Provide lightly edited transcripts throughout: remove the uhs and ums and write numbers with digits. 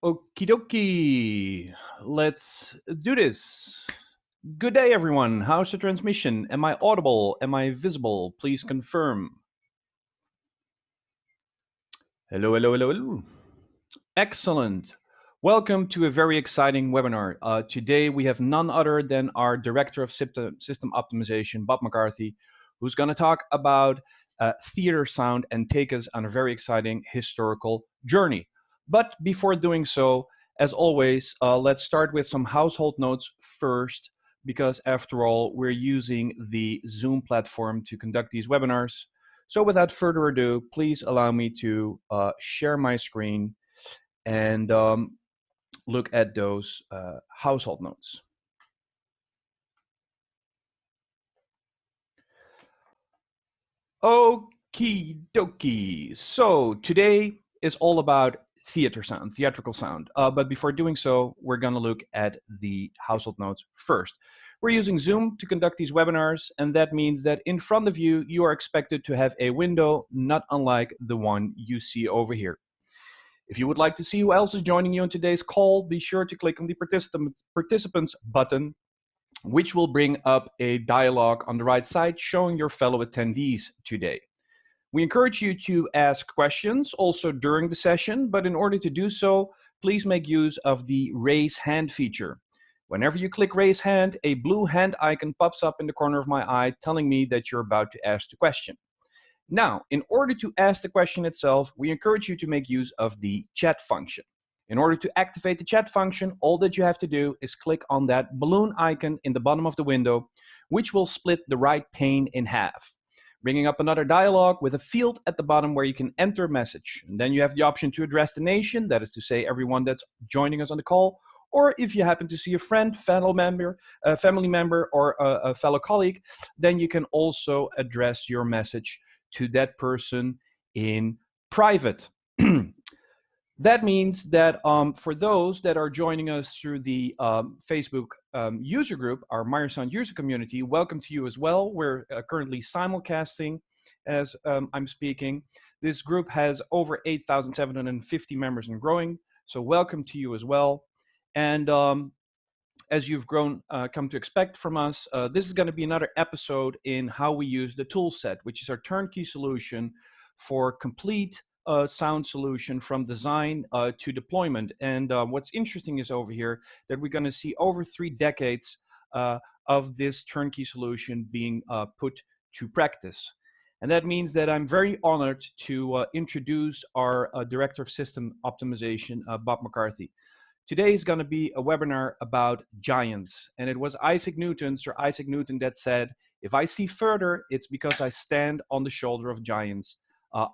Okie dokie. Let's do this. Good day, everyone. How's the transmission? Am I audible? Am I visible? Please confirm. Hello, hello, hello, hello. Excellent. Welcome to a very exciting webinar. Today we have none other than our Director of System Optimization, Bob McCarthy, who's going to talk about theater sound and take us on a very exciting historical journey. But before doing so, as always, let's start with some household notes first, because after all, we're using the Zoom platform to conduct these webinars. So without further ado, please allow me to share my screen and look at those household notes. Okie dokie. So today is all about theatrical sound. But before doing so, we're going to look at the household notes first. We're using Zoom to conduct these webinars, and that means that in front of you, you are expected to have a window not unlike the one you see over here. If you would like to see who else is joining you on today's call, be sure to click on the participants button, which will bring up a dialog on the right side showing your fellow attendees today. We encourage you to ask questions also during the session, but in order to do so, please make use of the raise hand feature. Whenever you click raise hand, a blue hand icon pops up in the corner of my eye telling me that you're about to ask the question. Now, in order to ask the question itself, we encourage you to make use of the chat function. In order to activate the chat function, all that you have to do is click on that balloon icon in the bottom of the window, which will split the right pane in half, bringing up another dialog with a field at the bottom where you can enter a message. And then you have the option to address the nation, that is to say everyone that's joining us on the call, or if you happen to see a friend, family member, or a fellow colleague, then you can also address your message to that person in private. That means that for those that are joining us through the Facebook user group, our Meyer Sound user community, welcome to you as well. We're currently simulcasting as I'm speaking. This group has over 8,750 members and growing, so welcome to you as well. And as you've come to expect from us, this is going to be another episode in how we use the tool set, which is our turnkey solution for complete sound solution from design to deployment. And what's interesting is over here that we're going to see over 3 decades of this turnkey solution being put to practice. And that means that I'm very honored to introduce our Director of System Optimization, Bob McCarthy. Today is going to be a webinar about giants. And it was Sir Isaac Newton that said, if I see further, it's because I stand on the shoulder of giants.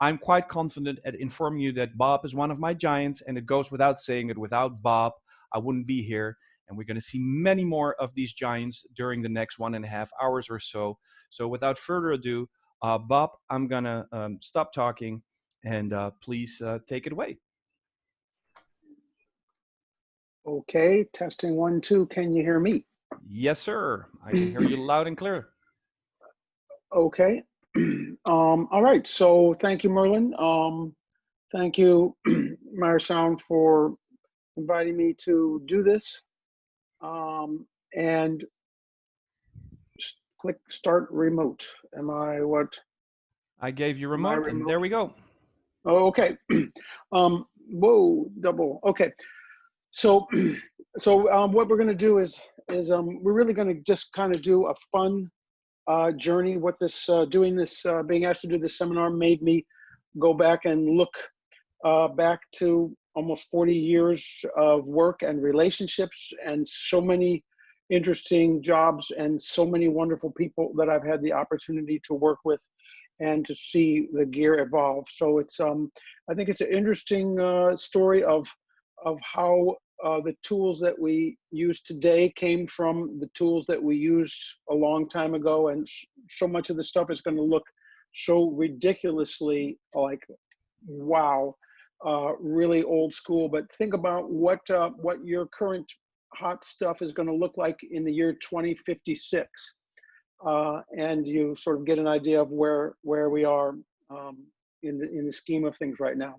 I'm quite confident at informing you that Bob is one of my giants, and it goes without saying that without Bob, I wouldn't be here. And we're going to see many more of these giants during the next 1.5 hours or so. So without further ado, Bob, I'm going to stop talking, and please take it away. Okay, testing 1, 2. Can you hear me? Yes, sir. I can hear you loud and clear. Okay. All right. So thank you, Merlin. Thank you, Meyer Sound, for inviting me to do this. And click start remote. Am I what? I gave you remote, and there we go. Oh, okay. Whoa, double. Okay. So what we're going to do is we're really going to just kind of do a fun journey. What this being asked to do this seminar made me go back and look back to almost 40 years of work and relationships and so many interesting jobs and so many wonderful people that I've had the opportunity to work with and to see the gear evolve. So it's I think it's an interesting story of how the tools that we use today came from the tools that we used a long time ago, and so much of the stuff is going to look so ridiculously like, wow, really old school. But think about what your current hot stuff is going to look like in the year 2056, and you sort of get an idea of where we are in the scheme of things right now.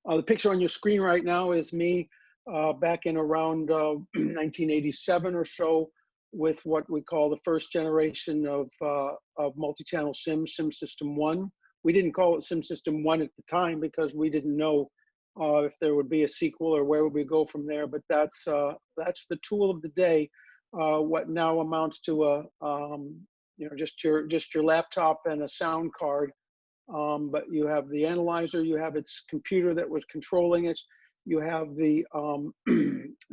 The picture on your screen right now is me back in around 1987 or so, with what we call the first generation of multi-channel Sim System 1. We didn't call it Sim System 1 at the time because we didn't know if there would be a sequel or where would we go from there. But that's the tool of the day. What now amounts to a just your laptop and a sound card, but you have the analyzer, you have its computer that was controlling it, you have the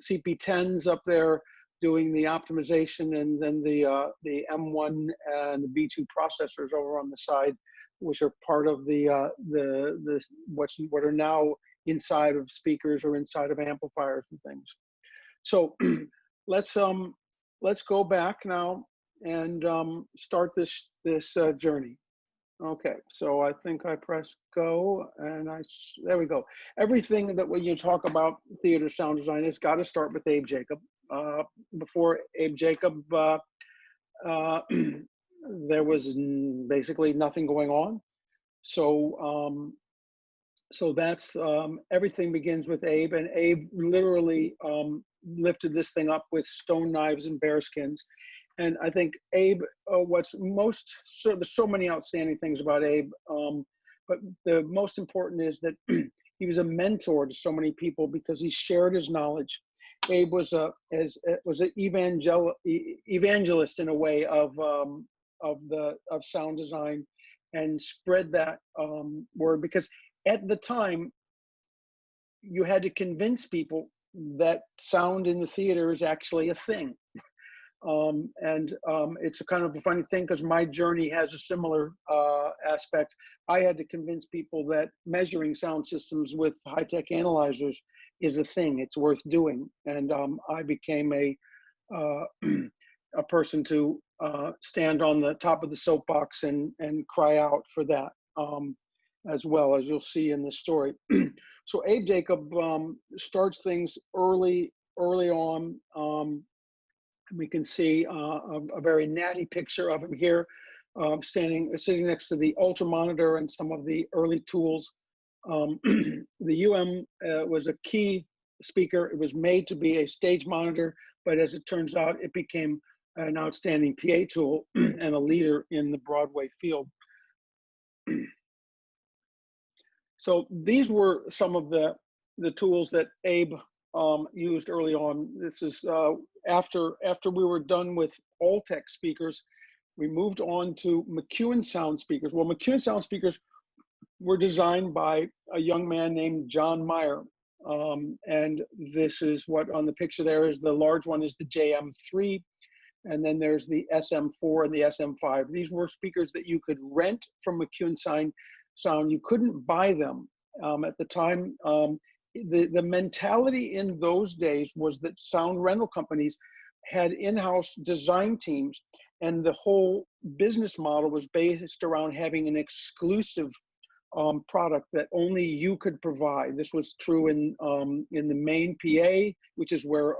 CP10s up there doing the optimization, and then the M1 and the B2 processors over on the side, which are part of what are now inside of speakers or inside of amplifiers and things. So let's go back now and start this journey. Okay, so I think I press go, and there we go. Everything that when you talk about theater sound design has got to start with Abe Jacob. Before Abe Jacob, there was basically nothing going on. So that's everything begins with Abe, and Abe literally lifted this thing up with stone knives and bearskins. And I think Abe, there's so many outstanding things about Abe, but the most important is that he was a mentor to so many people because he shared his knowledge. Abe was an evangelist in a way of sound design, and spread that word, because at the time you had to convince people that sound in the theater is actually a thing. It's a kind of a funny thing because my journey has a similar aspect. I had to convince people that measuring sound systems with high-tech analyzers is a thing. It's worth doing, and I became a person to stand on the top of the soapbox and cry out for that, as well, as you'll see in this story. So Abe Jacob starts things early on. We can see a very natty picture of him here, sitting next to the Ultra monitor and some of the early tools. The UM was a key speaker. It was made to be a stage monitor, but as it turns out, it became an outstanding PA tool and a leader in the Broadway field. So these were some of the tools that Abe used early on. This is after we were done with Alltech speakers, we moved on to McEwen sound speakers. Well, McEwen sound speakers were designed by a young man named John Meyer. And this is what on the picture there is. The large one is the JM3, and then there's the SM4 and the SM5. These were speakers that you could rent from McEwen Sound. You couldn't buy them at the time. The mentality in those days was that sound rental companies had in-house design teams, and the whole business model was based around having an exclusive product that only you could provide. This was true in the main PA, which is where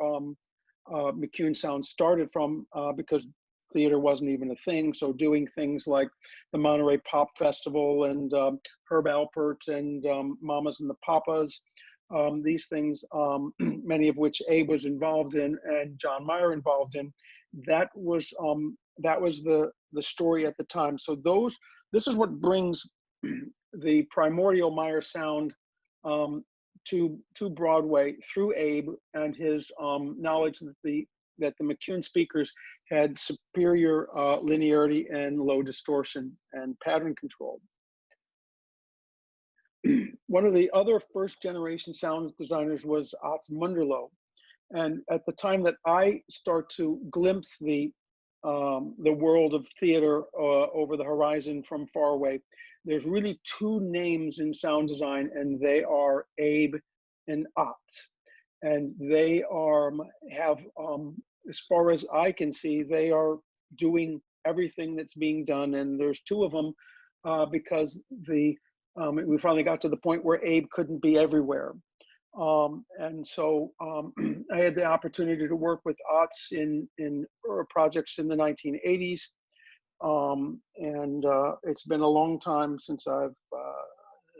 McEwen Sound started from, because theater wasn't even a thing. So doing things like the Monterey Pop Festival and Herb Alpert and Mamas and the Papas, these things, many of which Abe was involved in and John Meyer involved in, that was the story at the time. So this is what brings the primordial Meyer sound to Broadway through Abe and his knowledge that the McEwen speakers had superior linearity and low distortion and pattern control. One of the other first generation sound designers was Otz Munderloh. And at the time that I start to glimpse the world of theater over the horizon from far away, there's really two names in sound design, and they are Abe and Otz. And they have, as far as I can see, they are doing everything that's being done. And there's two of them because we finally got to the point where Abe couldn't be everywhere. And so I had the opportunity to work with Otz in projects in the 1980s. And it's been a long time since I've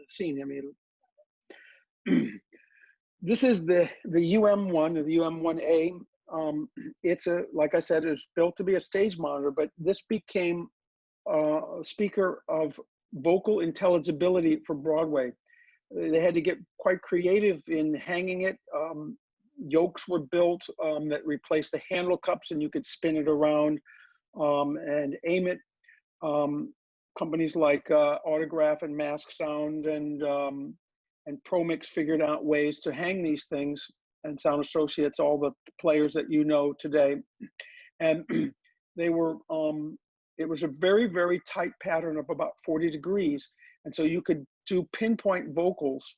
seen him. This is the UM1 or the UM1A. It's a, like I said, it's built to be a stage monitor, but this became a speaker of vocal intelligibility for Broadway. They had to get quite creative in hanging it. Yokes were built that replaced the handle cups, and you could spin it around and aim it. Companies like Autograph and Mask Sound and ProMix figured out ways to hang these things, and Sound Associates, all the players that you know today. And they were, it was a very, very tight pattern of about 40 degrees. And so you could do pinpoint vocals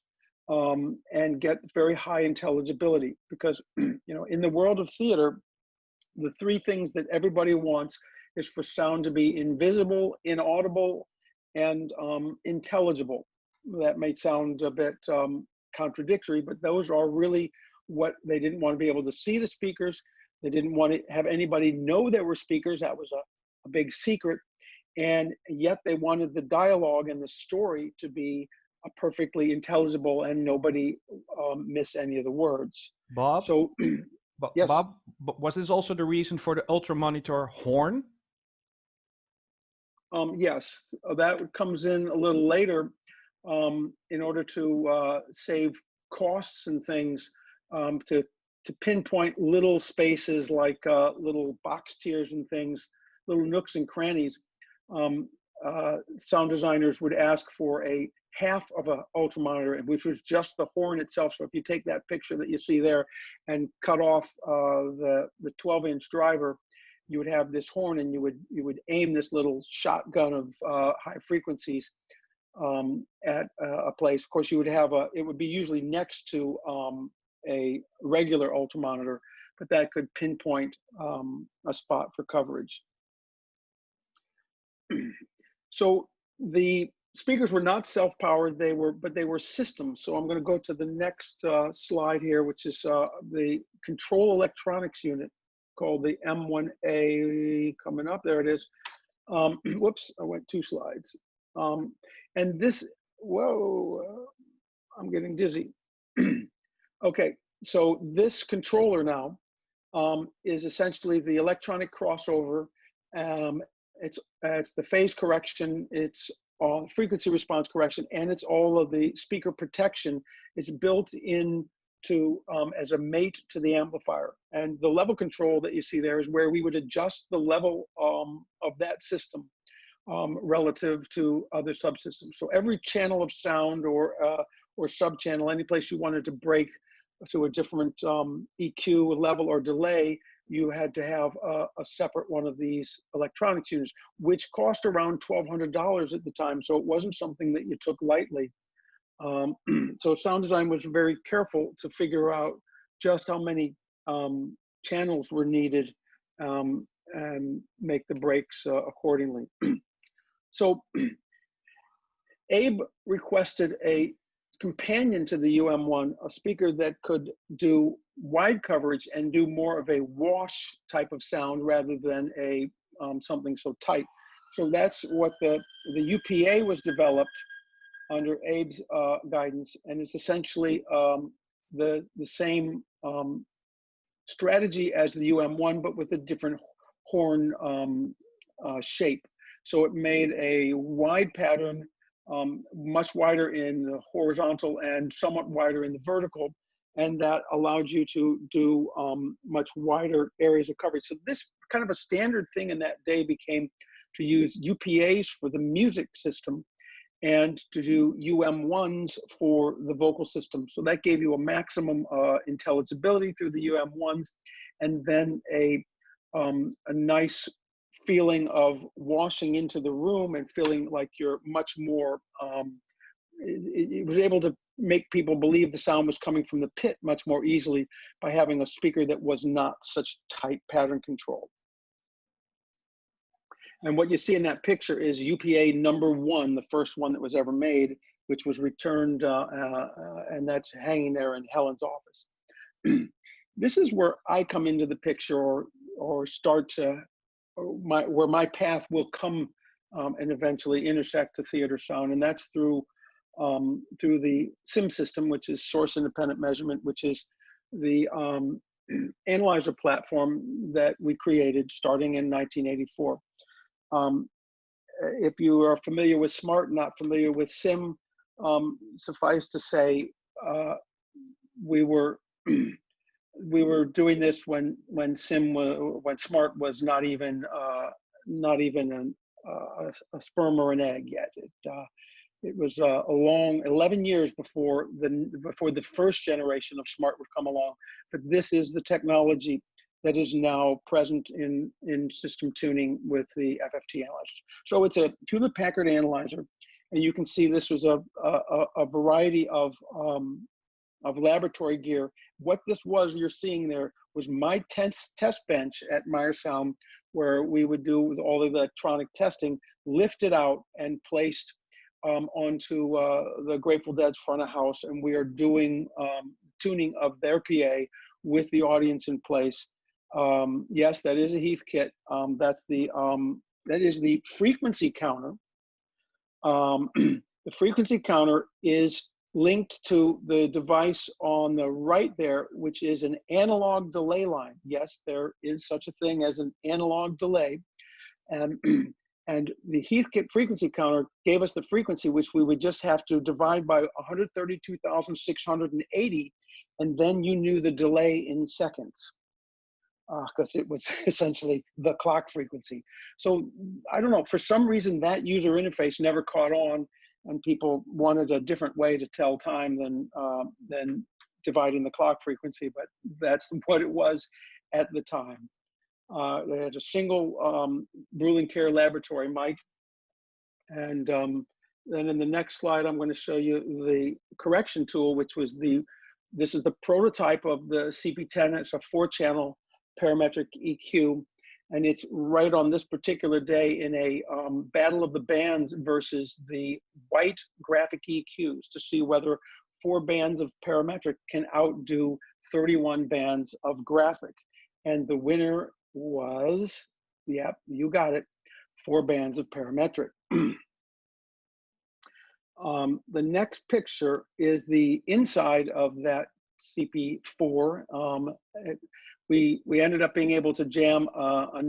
and get very high intelligibility, because, you know, in the world of theater, the three things that everybody wants is for sound to be invisible, inaudible, and intelligible. That may sound a bit contradictory, but those are really what they didn't want to be able to see the speakers. They didn't want to have anybody know there were speakers. That was a big secret. And yet they wanted the dialogue and the story to be perfectly intelligible and nobody miss any of the words. Bob, So, yes. Bob, was this also the reason for the Ultra Monitor horn? Yes, that comes in a little later in order to save costs and things, to pinpoint little spaces like little box tiers and things, little nooks and crannies. Sound designers would ask for a half of an ultra monitor, which was just the horn itself. So if you take that picture that you see there and cut off the 12-inch driver, you would have this horn, and you would aim this little shotgun of high frequencies at a place. Of course, you would have it would be usually next to a regular ultra monitor, but that could pinpoint a spot for coverage. So the speakers were not self-powered, but they were systems. So I'm going to go to the next slide here, which is the control electronics unit called the M1A, coming up. There it is. Whoops, I went 2 slides. And this, whoa, I'm getting dizzy. Okay, so this controller now is essentially the electronic crossover. It's the phase correction, it's frequency response correction, and it's all of the speaker protection. It's built in to as a mate to the amplifier. And the level control that you see there is where we would adjust the level of that system relative to other subsystems. So every channel of sound or subchannel, any place you wanted to break to a different EQ level or delay, you had to have a separate one of these electronics units, which cost around $1,200 at the time. So it wasn't something that you took lightly. So sound design was very careful to figure out just how many channels were needed and make the breaks accordingly. So Abe requested a companion to the UM1, a speaker that could do wide coverage and do more of a wash type of sound rather than a something so tight. So that's what the UPA was developed under Abe's guidance, and it's essentially the same strategy as the UM1, but with a different horn shape. So it made a wide pattern, much wider in the horizontal and somewhat wider in the vertical, and that allowed you to do much wider areas of coverage. So this kind of a standard thing in that day became to use UPAs for the music system and to do UM1s for the vocal system. So that gave you a maximum intelligibility through the UM1s, and then a nice feeling of washing into the room and feeling like you're much more, it was able to make people believe the sound was coming from the pit much more easily by having a speaker that was not such tight pattern control. And what you see in that picture is UPA #1, the first one that was ever made, which was returned, and that's hanging there in Helen's office. This is where I come into the picture, or start to, where my path will come and eventually intersect to theater sound, and that's through through the SIM system, which is source independent measurement, which is the analyzer platform that we created starting in 1984. If you are familiar with SMART, not familiar with SIM, suffice to say, we were we were doing this when SMART was not even a sperm or an egg yet. It was a long 11 years before the first generation of SMART would come along. But this is the technology that is now present in system tuning with the FFT analyzers. So it's a Hewlett-Packard analyzer, and you can see this was a variety of laboratory gear. What this was you're seeing there was my test bench at Meyer, where we would do with all the electronic testing, lifted out and placed onto the Grateful Dead's front of house, and we are doing tuning of their PA with the audience in place. Yes, that is a Heath kit. That is the frequency counter. The frequency counter is linked to the device on the right there, which is an analog delay line. Yes, there is such a thing as an analog delay. And the Heathkit frequency counter gave us the frequency, which we would just have to divide by 132,680, and then you knew the delay in seconds, because it was essentially the clock frequency. So I don't know, for some reason that user interface never caught on, and people wanted a different way to tell time than dividing the clock frequency, but that's what it was at the time. They had a single Brüel & Kjær laboratory mic. And then in the next slide, I'm going to show you the correction tool, which was this is the prototype of the CP10. It's a 4-channel parametric EQ. And it's right on this particular day in a battle of the bands versus the white graphic EQs to see whether 4 bands of parametric can outdo 31 bands of graphic. And the winner was, yep, you got it, 4 bands of parametric. The next picture is the inside of that CP4. We ended up being able to jam a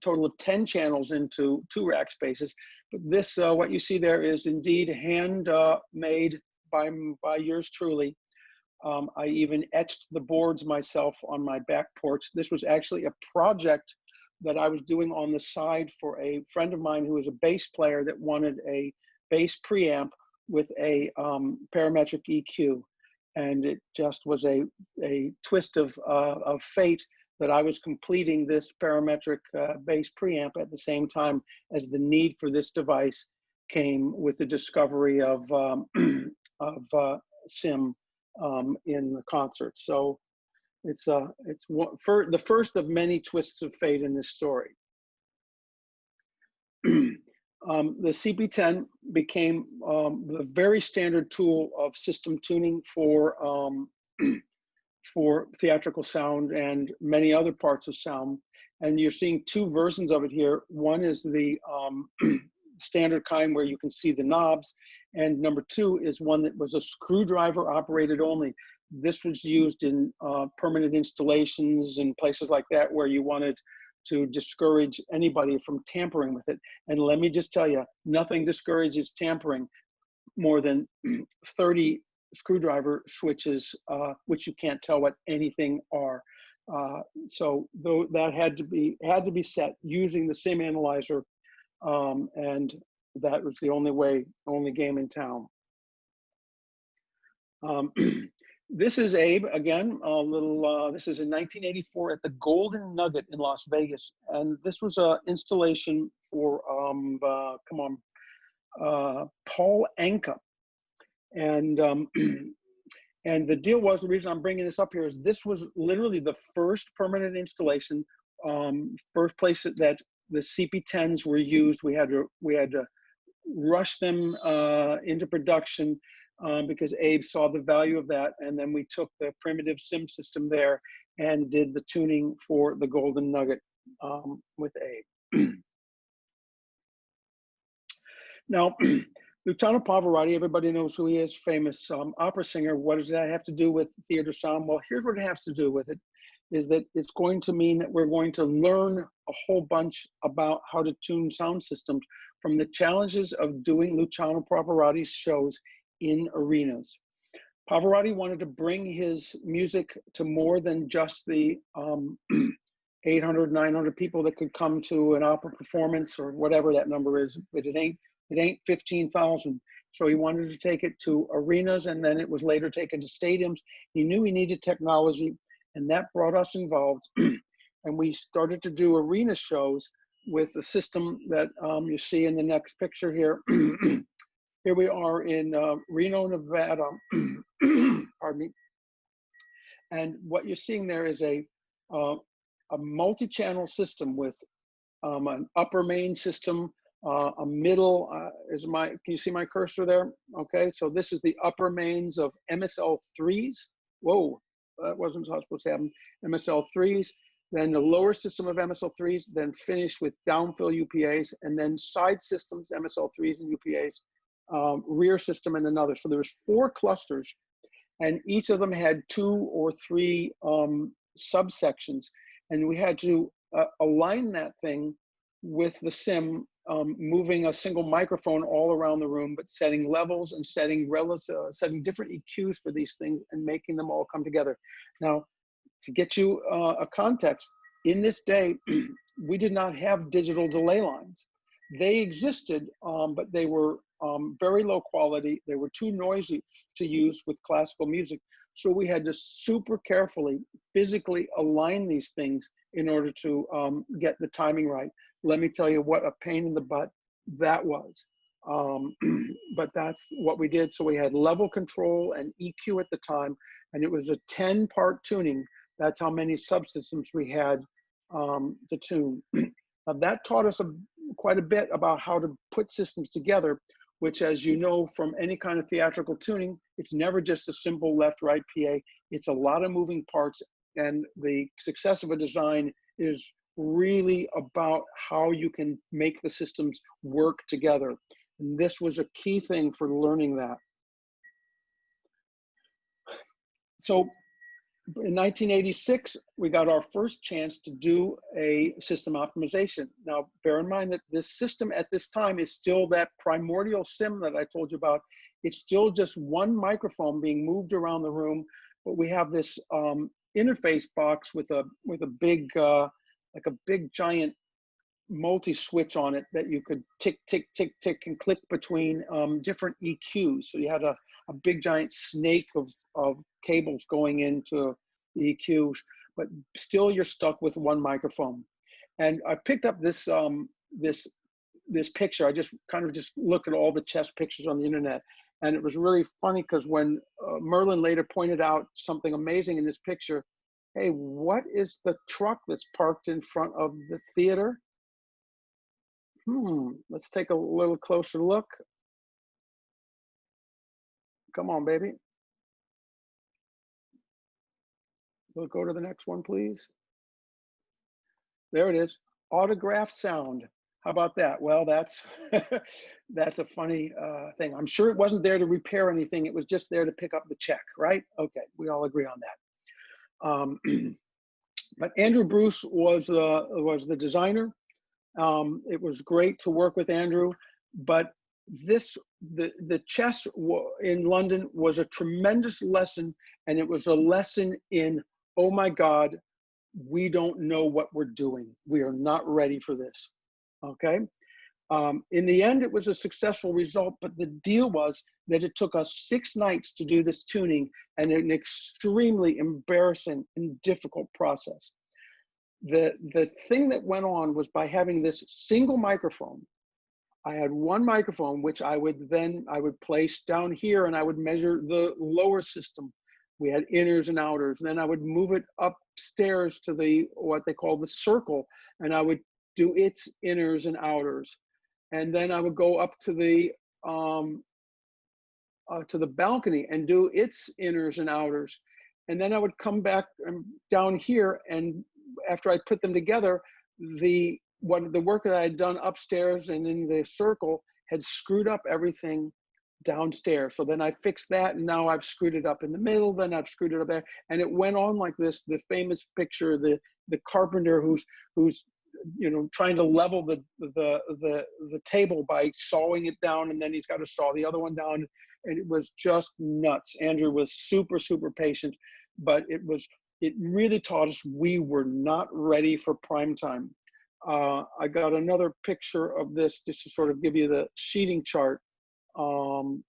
total of 10 channels into 2 rack spaces. But this, what you see there is indeed hand made by yours truly. I even etched the boards myself on my back porch. This was actually a project that I was doing on the side for a friend of mine who was a bass player that wanted a bass preamp with a parametric EQ. And it just was a twist of fate that I was completing this parametric bass preamp at the same time as the need for this device came with the discovery of SIM in the concert. So it's the first of many twists of fate in this story. The CP10 became the very standard tool of system tuning for theatrical sound and many other parts of sound. And you're seeing 2 versions of it here. One is the standard kind where you can see the knobs, and number 2 is one that was a screwdriver operated only. This was used in permanent installations and places like that where you wanted to discourage anybody from tampering with it. And let me just tell you, nothing discourages tampering more than 30 screwdriver switches, which you can't tell what anything are. So though that had to be set using the SIM analyzer, and that was the only game in town. This is Abe again. This is in 1984 at the Golden Nugget in Las Vegas, and this was an installation for Paul Anka, and and the deal was, the reason I'm bringing this up here is this was literally the first permanent installation, first place that the CP10s were used. We had to rush them into production. Because Abe saw the value of that, and then we took the primitive SIM system there and did the tuning for the Golden Nugget with Abe. Now, Luciano Pavarotti, everybody knows who he is, famous opera singer. What does that have to do with theater sound? Well, here's what it has to do with it, is that it's going to mean that we're going to learn a whole bunch about how to tune sound systems from the challenges of doing Luciano Pavarotti's shows in arenas. Pavarotti wanted to bring his music to more than just the 800, 900 people that could come to an opera performance or whatever that number is, but it ain't 15,000. So he wanted to take it to arenas, and then it was later taken to stadiums. He knew he needed technology, and that brought us involved. And we started to do arena shows with the system that you see in the next picture here. Here we are in Reno, Nevada. Pardon me. And what you're seeing there is a multi-channel system with an upper main system, a middle, can you see my cursor there? Okay, so this is the upper mains of MSL3s. Whoa, that wasn't supposed to happen. MSL3s, then the lower system of MSL3s, then finished with downfill UPAs, and then side systems, MSL3s and UPAs, rear system and another. So there's 4 clusters, and each of them had 2 or 3 subsections, and we had to align that thing with the sim, moving a single microphone all around the room, but setting levels and setting different EQs for these things and making them all come together. Now, to get you a context, in this day, we did not have digital delay lines. They existed, but they were very low quality. They were too noisy to use with classical music. So we had to super carefully, physically align these things in order to get the timing right. Let me tell you what a pain in the butt that was. But that's what we did. So we had level control and EQ at the time, and it was a 10-part tuning. That's how many subsystems we had to tune. Now that taught us quite a bit about how to put systems together, which, as you know from any kind of theatrical tuning, it's never just a simple left-right PA. It's a lot of moving parts, and the success of a design is really about how you can make the systems work together. And this was a key thing for learning that. So in 1986, we got our first chance to do a system optimization. Now, bear in mind that this system at this time is still that primordial sim that I told you about. It's still just one microphone being moved around the room, but we have this interface box with a big, like a big giant multi-switch on it that you could tick, tick, tick, tick, and click between different EQs. So you had a big giant snake of cables going into the EQs, but still you're stuck with one microphone. And I picked up this this picture. I just looked at all the chess pictures on the internet, and it was really funny because when Merlin later pointed out something amazing in this picture, hey, what is the truck that's parked in front of the theater? Let's take a little closer look. Come on, baby. We'll go to the next one, please. There it is. Autograph sound. How about that? Well, that's that's a funny thing. I'm sure it wasn't there to repair anything. It was just there to pick up the check, right? Okay, we all agree on that. But Andrew Bruce was the designer. It was great to work with Andrew, but the chess in London was a tremendous lesson, and it was a lesson in, oh my God, we don't know what we're doing. We are not ready for this, okay? In the end, it was a successful result, but the deal was that it took us 6 nights to do this tuning, and an extremely embarrassing and difficult process. The thing that went on was, by having this single microphone, I had one microphone, which I would place down here, and I would measure the lower system. We had inners and outers. And then I would move it upstairs to what they call the circle, and I would do its inners and outers. And then I would go up to the balcony and do its inners and outers. And then I would come back down here, and after I put them together, the work that I had done upstairs and in the circle had screwed up everything downstairs. So then I fixed that, and now I've screwed it up in the middle, then I've screwed it up there. And it went on like this. The famous picture, the carpenter who's trying to level the table by sawing it down, and then he's got to saw the other one down. And it was just nuts. Andrew was super, super patient, but it really taught us we were not ready for prime time. I got another picture of this just to sort of give you the sheeting chart. Come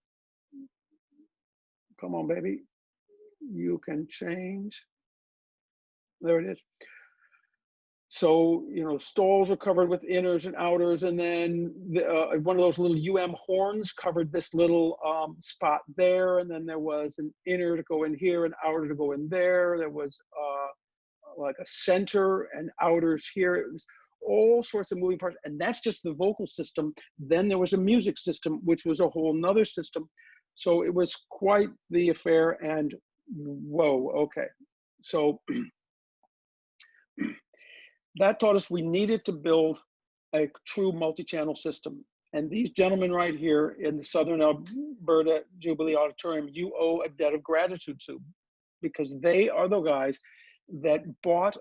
on, baby. You can change. There it is. So, stalls are covered with inners and outers, and then one of those little horns covered this little spot there, and then there was an inner to go in here, an outer to go in there. There was like a center and outers here. It was all sorts of moving parts, and that's just the vocal system. Then there was a music system, which was a whole nother system. So it was quite the affair, and whoa, okay. So that taught us we needed to build a true multi-channel system. And these gentlemen right here in the Southern Alberta Jubilee Auditorium, you owe a debt of gratitude to, because they are the guys that bought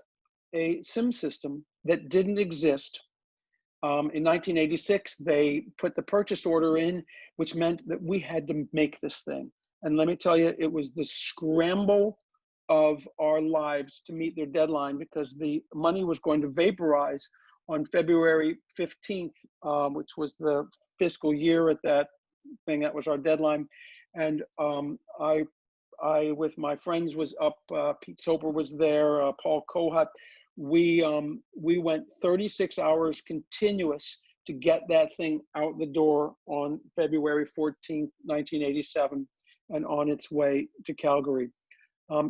a SIM system that didn't exist. In 1986, they put the purchase order in, which meant that we had to make this thing. And let me tell you, it was the scramble of our lives to meet their deadline, because the money was going to vaporize on February 15th, which was the fiscal year at that thing. That was our deadline. And I with my friends was up, Pete Soper was there, Paul Kohut. We went 36 hours continuous to get that thing out the door on February 14th, 1987, and on its way to Calgary.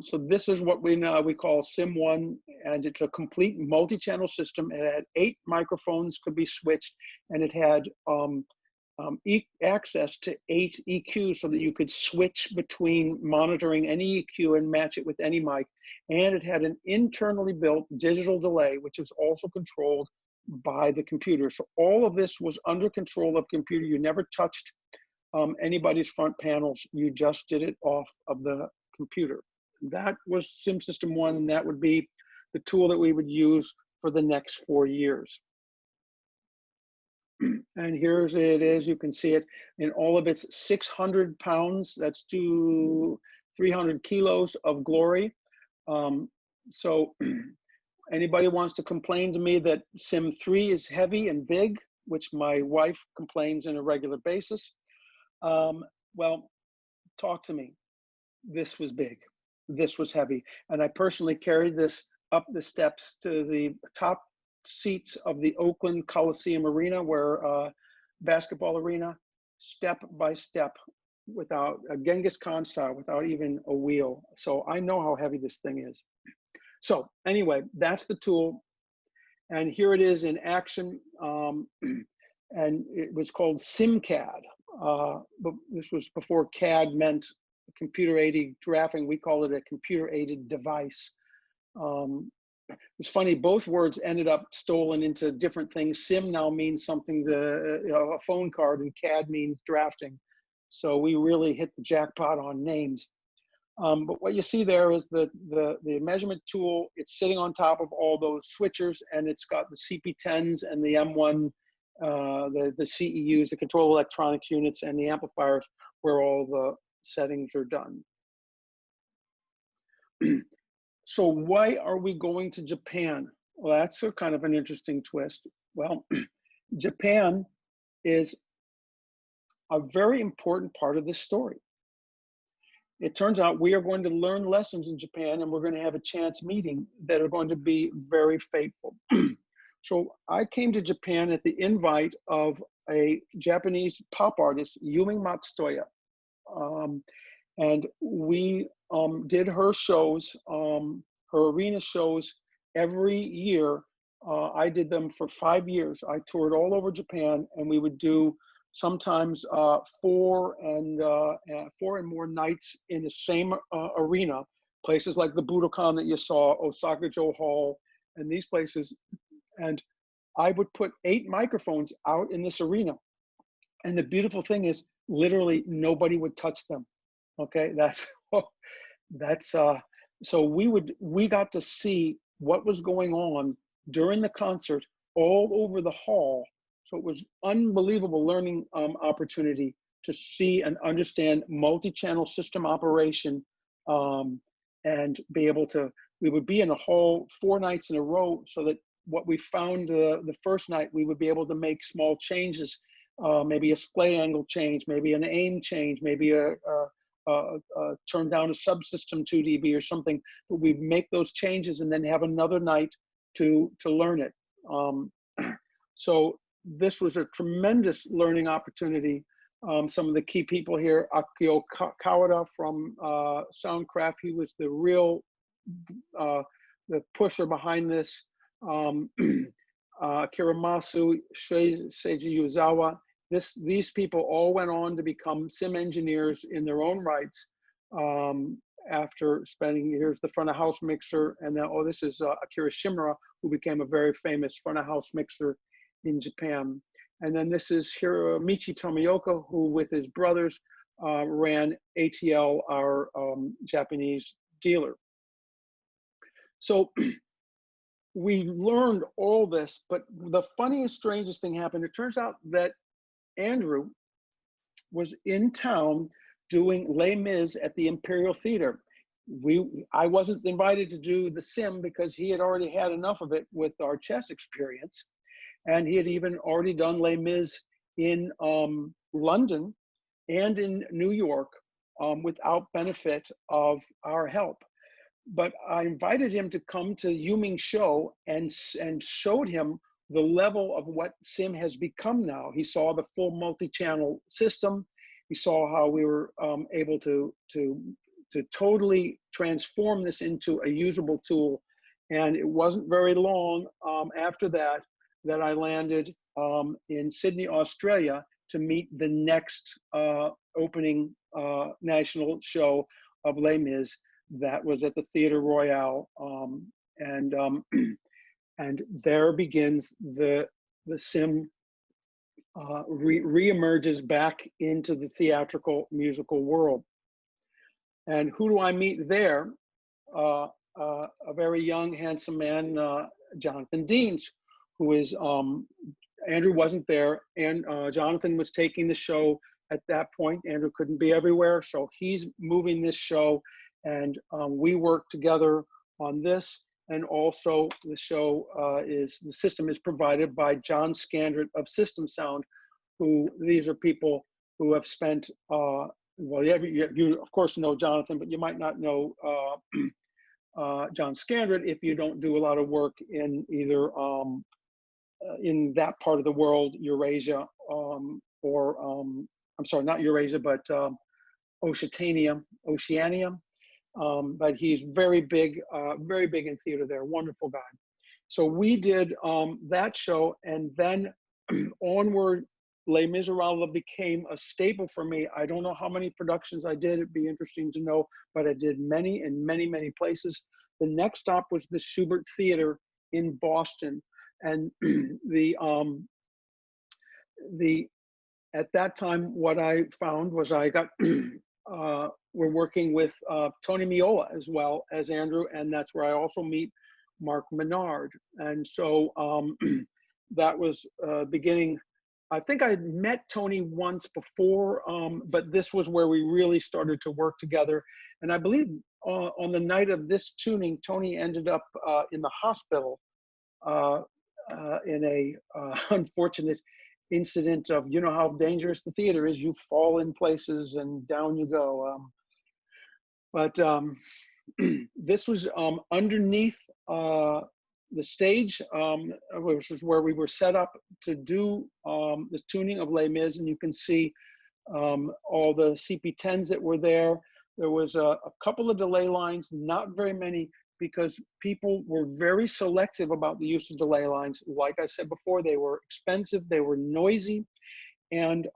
So this is what we call SIM1, and it's a complete multi-channel system. It had 8 microphones could be switched, and it had access to 8 EQs so that you could switch between monitoring any EQ and match it with any mic. And it had an internally built digital delay, which is also controlled by the computer. So all of this was under control of computer. You never touched anybody's front panels. You just did it off of the computer. That was SIM System 1, and that would be the tool that we would use for the next 4 years. And here's it is. You can see it in all of its 600 pounds. That's 300 kilos of glory. So anybody wants to complain to me that SIM 3 is heavy and big, which my wife complains on a regular basis, well, talk to me. This was big. This was heavy. And I personally carried this up the steps to the top seats of the Oakland Coliseum Arena, where basketball arena, step by step, without a Genghis Khan style, without even a wheel. So I know how heavy this thing is. So anyway, that's the tool. And here it is in action. And it was called SimCAD. But this was before CAD meant computer-aided drafting. We call it a computer-aided device. It's funny, both words ended up stolen into different things. Sim now means something, a phone card, and CAD means drafting. So we really hit the jackpot on names. But what you see there is the measurement tool. It's sitting on top of all those switchers, and it's got the CP10s and the M1, the CEUs, the control electronics units, and the amplifiers, where all the settings are done. So why are we going to Japan? Well, that's a kind of an interesting twist. Well, Japan is a very important part of this story. It turns out we are going to learn lessons in Japan, and we're going to have a chance meeting that are going to be very fateful. So I came to Japan at the invite of a Japanese pop artist, Yumi Matsutoya. And we did her shows, her arena shows every year. I did them for 5 years. I toured all over Japan, and we would do sometimes 4 and more nights in the same arena. Places like the Budokan that you saw, Osaka-jo Hall, and these places. And I would put 8 microphones out in this arena. And the beautiful thing is, literally nobody would touch them. Okay, that's so we got to see what was going on during the concert all over the hall. So it was unbelievable learning opportunity to see and understand multi-channel system operation, and be able to, we would be in a hall 4 nights in a row, so that what we found the first night, we would be able to make small changes, maybe a splay angle change, maybe an aim change, maybe turn down a subsystem 2 dB or something. But we make those changes and then have another night to learn it. So this was a tremendous learning opportunity. Some of the key people here, Akio Kawada from Soundcraft, he was the real the pusher behind this. Kiramasu, Seiji Yuzawa, these people all went on to become sim engineers in their own rights, after spending years the front of house mixer. And then, this is Akira Shimura, who became a very famous front of house mixer in Japan. And then this is Hiromichi Tomioka, who with his brothers ran ATL, our Japanese dealer. So we learned all this, but the funniest, strangest thing happened. It turns out that Andrew was in town doing Les Mis at the Imperial Theater. I wasn't invited to do the sim because he had already had enough of it with our chess experience. And he had even already done Les Mis in London and in New York without benefit of our help. But I invited him to come to Yuming's show and showed him the level of what sim has become now. He saw the full multi-channel system. He saw how we were able to totally transform this into a usable tool. And it wasn't very long after that I landed in Sydney, Australia, to meet the next opening national show of Les Mis. That was at the Theatre Royal, and there begins the sim re-emerges back into the theatrical musical world. And who do I meet there? A very young, handsome man, Jonathan Deans, who is, Andrew wasn't there, and Jonathan was taking the show at that point. Andrew couldn't be everywhere, so he's moving this show, and we worked together on this. And also the show the system is provided by John Scandrett of System Sound, who, these are people who have spent, well, you of course know Jonathan, but you might not know John Scandrett if you don't do a lot of work in either in that part of the world, Eurasia, or I'm sorry, not Eurasia, but Oceania. But he's very big in theater there, wonderful guy. So we did that show, and then onward, Les Miserables became a staple for me. I don't know how many productions I did, it'd be interesting to know, but I did many in many, many places. The next stop was the Schubert Theater in Boston. And at that time, what I found was I got, we're working with Tony Miola as well as Andrew, and that's where I also meet Mark Menard. And so that was beginning. I think I had met Tony once before, but this was where we really started to work together. And I believe on the night of this tuning, Tony ended up in the hospital in a unfortunate incident of, you know how dangerous the theater is, you fall in places and down you go. But this was underneath the stage, which is where we were set up to do the tuning of Les Mis, and you can see all the CP10s that were there. There was a couple of delay lines, not very many, because people were very selective about the use of delay lines. Like I said before, they were expensive, they were noisy, and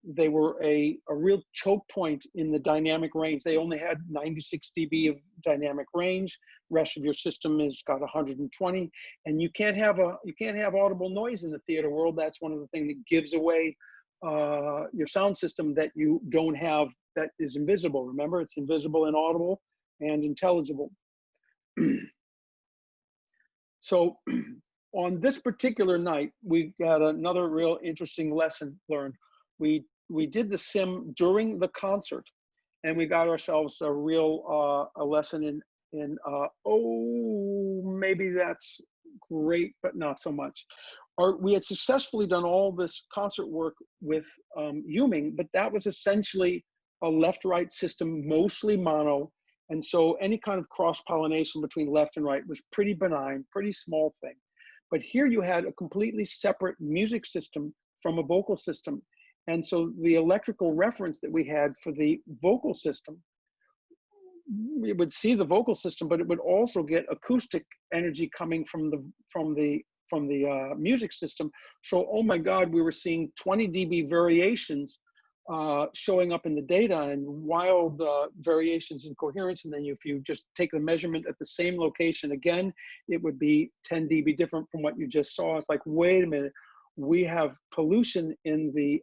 they were a real choke point in the dynamic range. They only had 96 dB of dynamic range. Rest of your system has got 120, and you can't have audible noise in the theater world. That's one of the things that gives away your sound system that you don't have, that is invisible. Remember, it's invisible, inaudible, and intelligible. So on this particular night, we got another real interesting lesson learned. We did the sim during the concert, and we got ourselves a real a lesson in oh, maybe that's great, but not so much. We had successfully done all this concert work with Huming, but that was essentially a left-right system, mostly mono. And so any kind of cross-pollination between left and right was pretty benign, pretty small thing. But here you had a completely separate music system from a vocal system. And so the electrical reference that we had for the vocal system, we would see the vocal system, but it would also get acoustic energy coming from the music system. So, oh my God, we were seeing 20 dB variations showing up in the data, and wild variations in coherence. And then if you just take the measurement at the same location again, it would be 10 dB different from what you just saw. It's like, wait a minute, we have pollution in the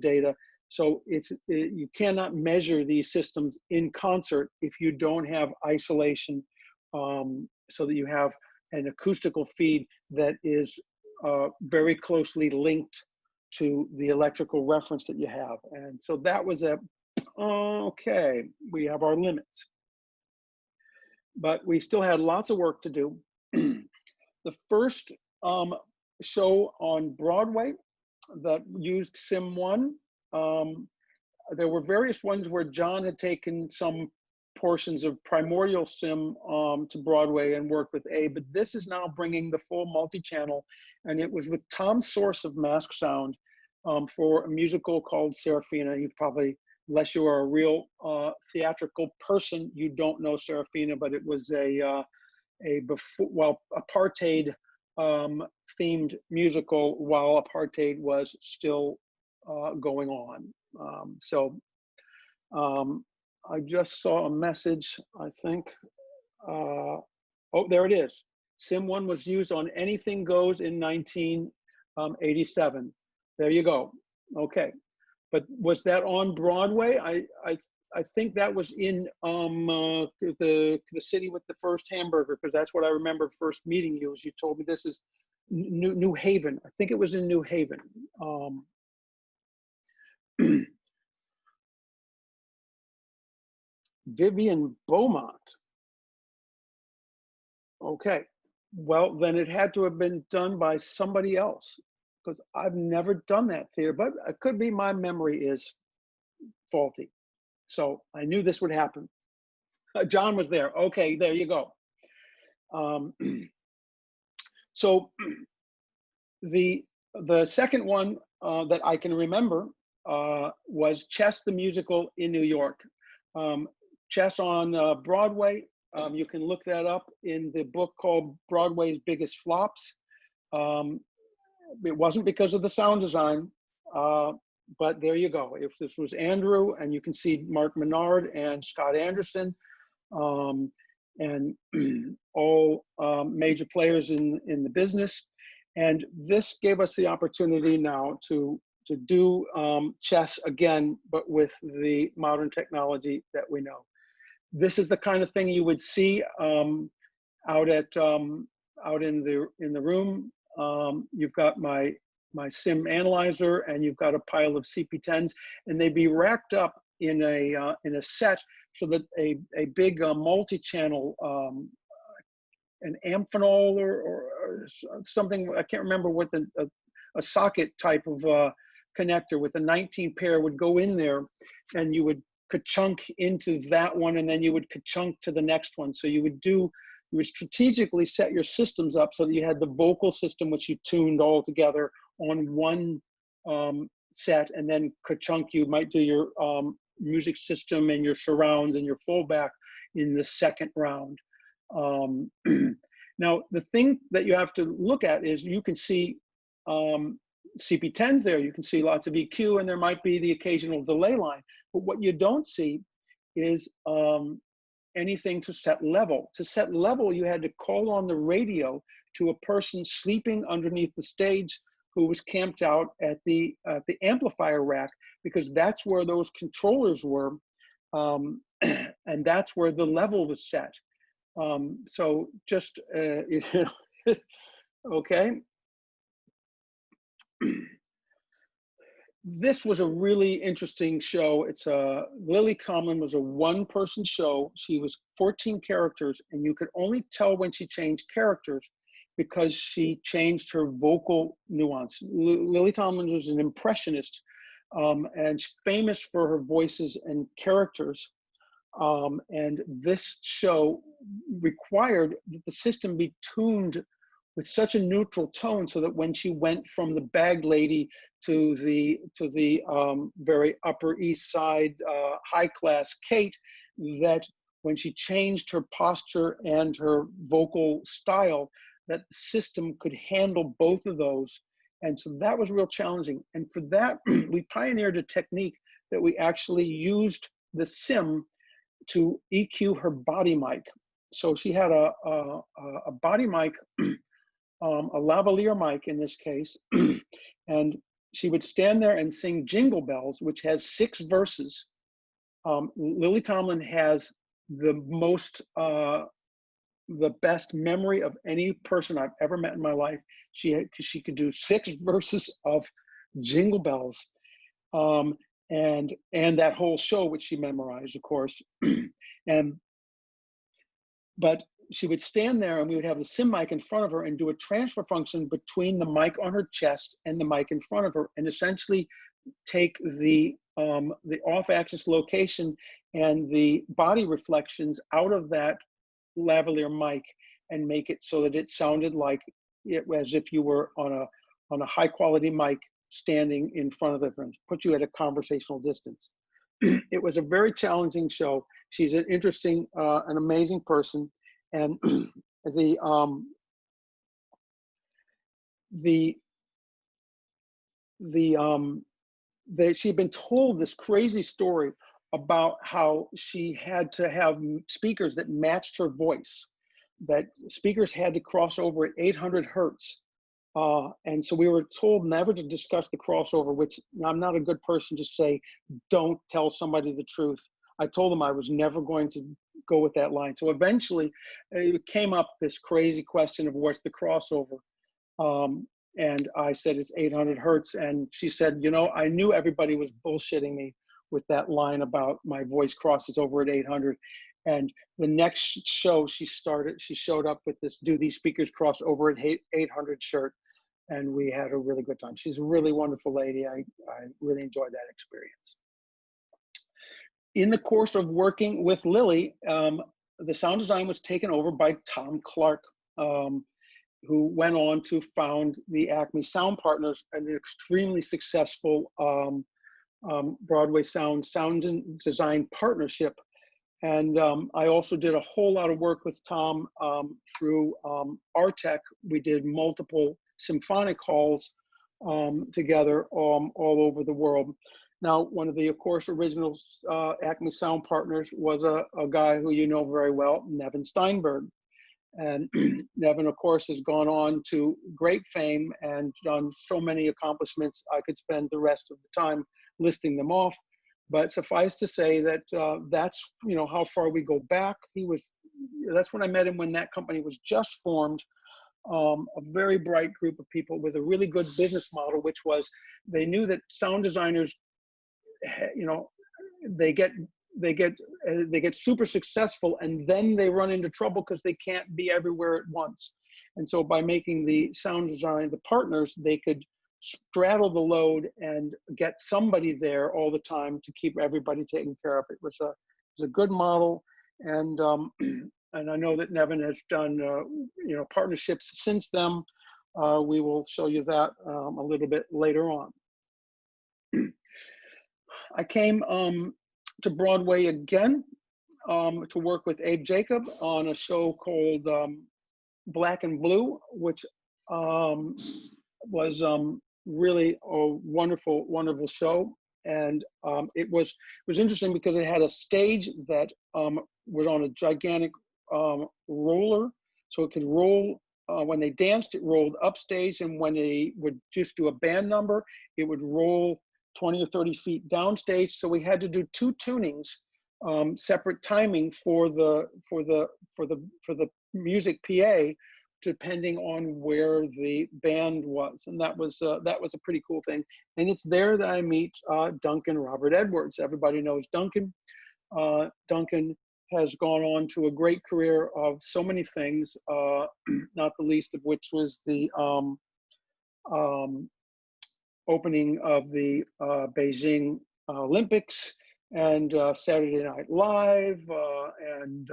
data. So you cannot measure these systems in concert if you don't have isolation, so that you have an acoustical feed that is very closely linked to the electrical reference that you have. And so that was okay, we have our limits. But we still had lots of work to do. The first show on Broadway that used Sim 1, there were various ones where John had taken some portions of Primordial Sim to Broadway and worked with A, but this is now bringing the full multi-channel, and it was with Tom Source of Mask Sound for a musical called Serafina. You've probably, unless you are a real theatrical person, you don't know Serafina, but it was a apartheid themed musical while apartheid was still going on. I just saw a message, I think. Oh, there it is. Sim 1 was used on Anything Goes in 1987. There you go. Okay. But was that on Broadway? I think that was in the city with the first hamburger, because that's what I remember first meeting you, as you told me this is New Haven. I think it was in New Haven. Vivian Beaumont. Okay, well, then it had to have been done by somebody else, because I've never done that theater, but it could be my memory is faulty. So I knew this would happen. John was there. Okay, there you go. So the second one that I can remember was Chess the Musical in New York. Chess on Broadway. You can look that up in the book called Broadway's Biggest Flops. It wasn't because of the sound design, but there you go. If this was Andrew, and you can see Mark Menard and Scott Anderson, and all major players in the business. And this gave us the opportunity now to do chess again, but with the modern technology that we know. This is the kind of thing you would see out in the room. You've got my sim analyzer, and you've got a pile of CP10s, and they'd be racked up in a set, so that a big multi-channel, an Amphenol or something, I can't remember what a socket type of connector with a 19 pair would go in there, and you would ka-chunk into that one, and then you would ka-chunk to the next one. So you would strategically set your systems up so that you had the vocal system, which you tuned all together on one set, and then ka-chunk, you might do your music system and your surrounds and your fallback in the second round. Now, the thing that you have to look at is you can see CP10s there, you can see lots of EQ, and there might be the occasional delay line. But what you don't see is anything to set level. To set level, you had to call on the radio to a person sleeping underneath the stage who was camped out at the amplifier rack, because that's where those controllers were, and that's where the level was set. So just you know, okay. This was a really interesting show. Lily Tomlin was a one-person show. She was 14 characters, and you could only tell when she changed characters because she changed her vocal nuance. Lily Tomlin was an impressionist, and she's famous for her voices and characters. And this show required that the system be tuned with such a neutral tone, so that when she went from the bag lady to the very Upper East Side high class Kate, that when she changed her posture and her vocal style, that the system could handle both of those. And so that was real challenging. And for that, we pioneered a technique that we actually used the Sim to EQ her body mic. So she had a body mic, a lavalier mic in this case, and she would stand there and sing Jingle Bells, which has 6 verses. Lily Tomlin has the best memory of any person I've ever met in my life. She could do 6 verses of Jingle Bells, and that whole show, which she memorized, of course. But she would stand there, and we would have the Sim mic in front of her and do a transfer function between the mic on her chest and the mic in front of her, and essentially take the off-axis location and the body reflections out of that lavalier mic and make it so that it sounded like as if you were on a high-quality mic standing in front of the friends, put you at a conversational distance. It was a very challenging show. She's an interesting, an amazing person, and she'd been told this crazy story about how she had to have speakers that matched her voice, that speakers had to cross over at 800 hertz. And so we were told never to discuss the crossover, which I'm not a good person to say, don't tell somebody the truth. I told them I was never going to go with that line. So eventually it came up, this crazy question of what's the crossover. And I said, it's 800 hertz. And she said, you know, I knew everybody was bullshitting me with that line about my voice crosses over at 800. And the next show she showed up with this, do these speakers cross over at 800 shirt. And we had a really good time. She's a really wonderful lady. I really enjoyed that experience. In the course of working with Lily, the sound design was taken over by Tom Clark, who went on to found the Acme Sound Partners, an extremely successful Broadway sound design partnership. And I also did a whole lot of work with Tom through Artec. We did multiple symphonic halls together all over the world. Now, one of the, of course, original Acme Sound Partners was a guy who you know very well, Nevin Steinberg. And Nevin, of course, has gone on to great fame and done so many accomplishments. I could spend the rest of the time listing them off. But suffice to say that that's, you know, how far we go back. That's when I met him, when that company was just formed. A very bright group of people with a really good business model, which was they knew that sound designers, you know, they get super successful, and then they run into trouble because they can't be everywhere at once. And so by making the sound design the partners, they could straddle the load and get somebody there all the time to keep everybody taken care of. It was a good model, and I know that Nevin has done you know, partnerships since then. We will show you that a little bit later on. I came to Broadway again to work with Abe Jacob on a show called Black and Blue, which was really a wonderful, wonderful show. And it was interesting because it had a stage that was on a gigantic roller, so it could roll when they danced, it rolled upstage, and when they would just do a band number, it would roll 20 or 30 feet downstage. So we had to do two tunings, separate timing for the music PA, depending on where the band was, and that was a pretty cool thing. And it's there that I meet Duncan Robert Edwards. Everybody knows Duncan. Duncan has gone on to a great career of so many things, not the least of which was the opening of the Beijing Olympics and Saturday Night Live and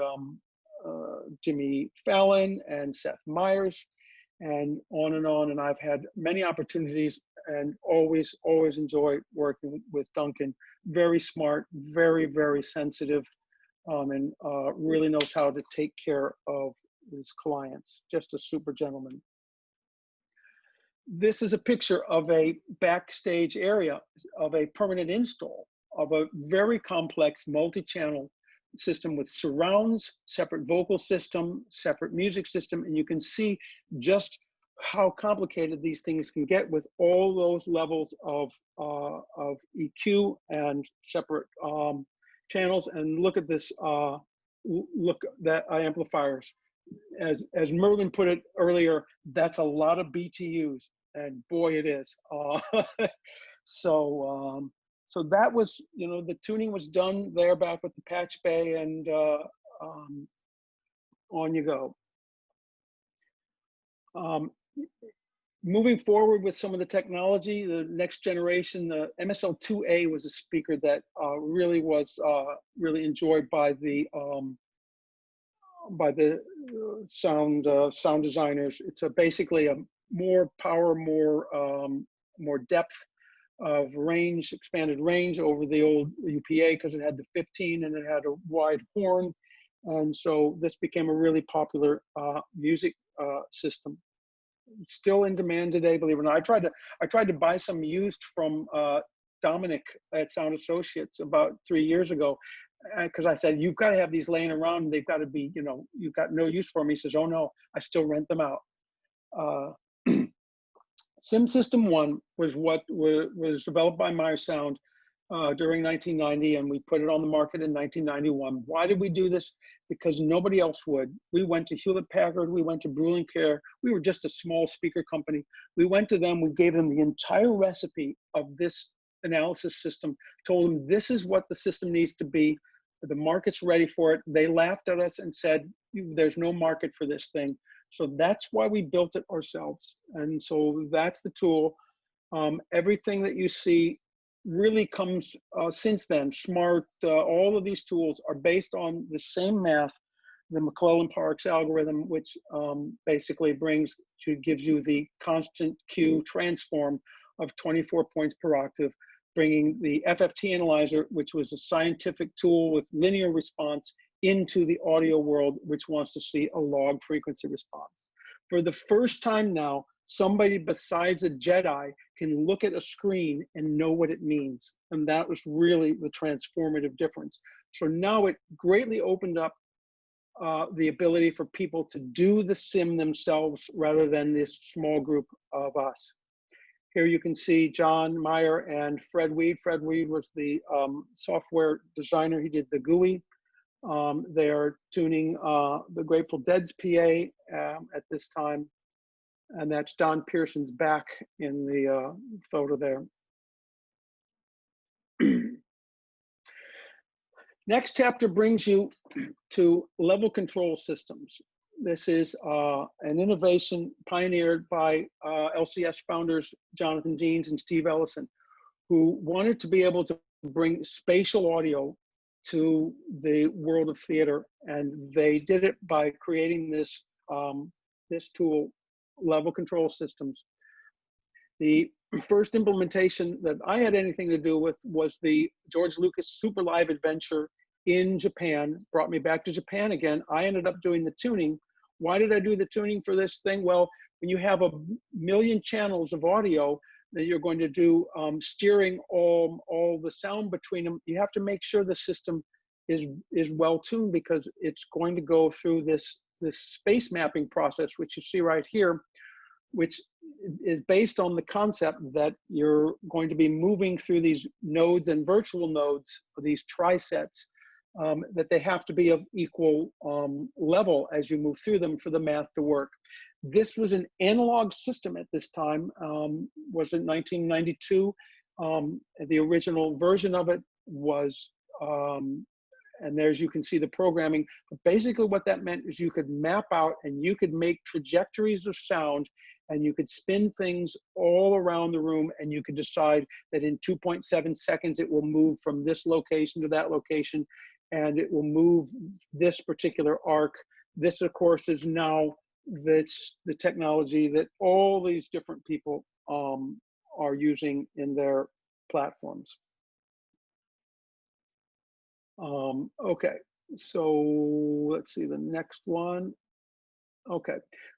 Jimmy Fallon and Seth Meyers and on and on. And I've had many opportunities and always enjoy working with Duncan. Very smart, very sensitive, and really knows how to take care of his clients. Just a super gentleman. This is a picture of a backstage area of a permanent install of a very complex multi-channel system with surrounds, separate vocal system, separate music system, and you can see just how complicated these things can get with all those levels of EQ and separate channels. And look at this, look at amplifiers. As Merlin put it earlier, that's a lot of BTUs, and boy, it is. So that was, the tuning was done there back with the Patch Bay, and on you go. Moving forward with some of the technology, the next generation, the MSL2A was a speaker that really was really enjoyed by the sound designers. It's basically a more power, more depth of range, expanded range over the old UPA, because it had the 15 and it had a wide horn. And so this became a really popular music system. It's still in demand today, believe it or not. I tried to buy some used from Dominic at Sound Associates about 3 years ago, because I said, you've got to have these laying around. They've got to be, you've got no use for them. He says, oh no, I still rent them out. Sim System 1 was what was developed by Meyer Sound during 1990, and we put it on the market in 1991. Why did we do this? Because nobody else would. We went to Hewlett Packard, we went to Brewing Care. We were just a small speaker company. We went to them, we gave them the entire recipe of this analysis system, told them this is what the system needs to be. The market's ready for it. They laughed at us and said, there's no market for this thing. So that's why we built it ourselves. And so that's the tool. Everything that you see really comes since then. Smart, all of these tools are based on the same math, the McClellan-Parks algorithm, which basically gives you the constant Q transform of 24 points per octave, bringing the FFT analyzer, which was a scientific tool with linear response, into the audio world, which wants to see a log frequency response. For the first time now, somebody besides a Jedi can look at a screen and know what it means. And that was really the transformative difference. So now it greatly opened up the ability for people to do the sim themselves rather than this small group of us. Here you can see John Meyer and Fred Weed. Fred Weed was the software designer. He did the GUI. They are tuning the Grateful Dead's PA at this time. And that's Don Pearson's back in the photo there. Next chapter brings you to level control systems. This is an innovation pioneered by LCS founders Jonathan Deans and Steve Ellison, who wanted to be able to bring spatial audio to the world of theater, and they did it by creating this this tool, level control systems. The first implementation that I had anything to do with was the George Lucas Super Live Adventure in Japan. Brought me back to Japan again. I ended up doing the tuning. Why did I do the tuning for this thing? Well, when you have 1 million channels of audio that you're going to do steering all the sound between them, you have to make sure the system is well tuned, because it's going to go through this this space mapping process, which you see right here, which is based on the concept that you're going to be moving through these nodes and virtual nodes, these trisets, that they have to be of equal level as you move through them for the math to work. This was an analog system at this time, was in 1992. The original version of it was, and there's, you can see the programming, but basically what that meant is you could map out and you could make trajectories of sound, and you could spin things all around the room, and you could decide that in 2.7 seconds it will move from this location to that location, and it will move this particular arc. This, of course, is now that's the technology that all these different people are using in their platforms. Okay, so let's see the next one. Okay,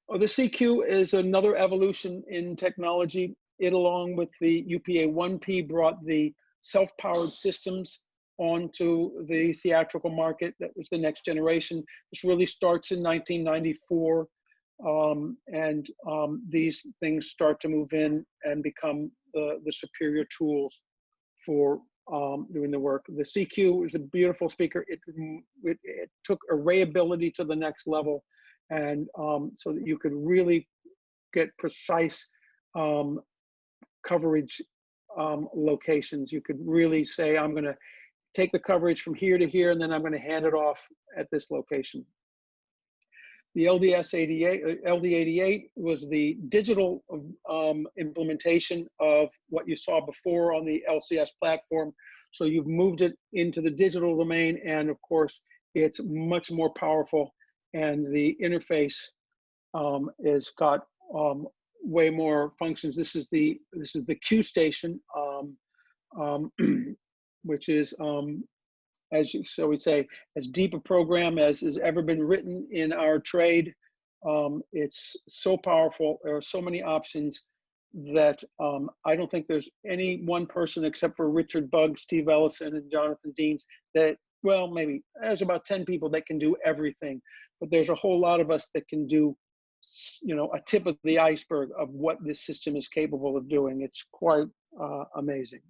the CQ is another evolution in technology. It, along with the UPA-1P, brought the self-powered systems onto the theatrical market. That was the next generation. This really starts in 1994, and these things start to move in and become the superior tools for doing the work. The CQ is a beautiful speaker. It took arrayability to the next level, and so that you could really get precise coverage locations. You could really say, I'm going to take the coverage from here to here, and then I'm going to hand it off at this location. The LD88 was the digital implementation of what you saw before on the LCS platform. So you've moved it into the digital domain, and of course, it's much more powerful, and the interface is got way more functions. This is the Q station, which is so we'd say, as deep a program as has ever been written in our trade. It's so powerful. There are so many options that I don't think there's any one person except for Richard Bugg, Steve Ellison, and Jonathan Deans that, well, maybe there's about 10 people that can do everything, but there's a whole lot of us that can do, you know, a tip of the iceberg of what this system is capable of doing. It's quite amazing.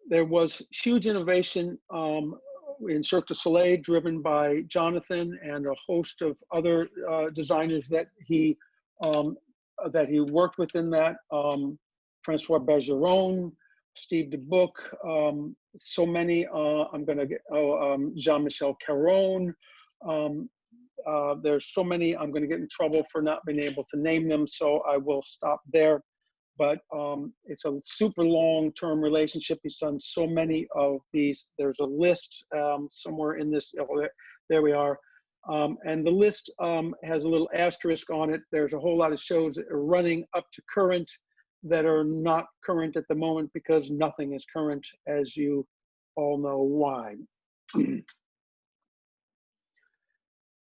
There was huge innovation in Cirque du Soleil, driven by Jonathan and a host of other designers that he worked with in that. Francois Bergeron, Steve DeBook, so many. I'm going to get Jean-Michel Caron. There's so many. I'm going to get in trouble for not being able to name them, so I will stop there. But it's a super long-term relationship. He's done so many of these. There's a list somewhere in this. Oh, there we are. And the list has a little asterisk on it. There's a whole lot of shows that are running up to current that are not current at the moment, because nothing is current, as you all know why.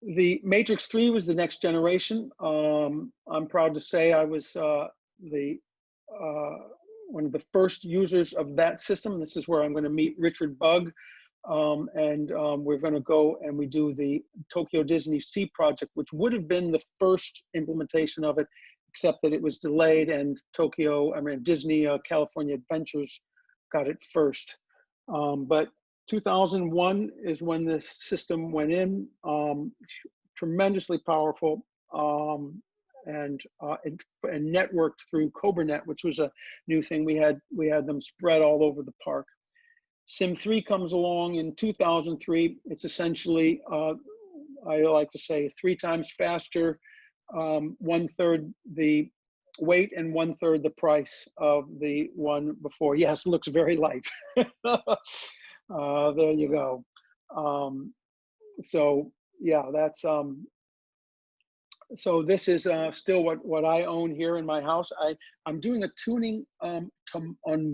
The Matrix 3 was the next generation. I'm proud to say I was one of the first users of that system. This is where I'm going to meet Richard Bugg, and we're going to go and we do the Tokyo Disney Sea project, which would have been the first implementation of it, except that it was delayed, and Disney California Adventures got it first. But 2001 is when this system went in, tremendously powerful, and networked through CobraNet, which was a new thing. We had them spread all over the park. Sim 3 comes along in 2003. It's essentially, I like to say, 3 times faster, 1/3 the weight and 1/3 the price of the one before. Yes, looks very light. There you go. So yeah, that's so this is still what I own here in my house. I'm doing a tuning on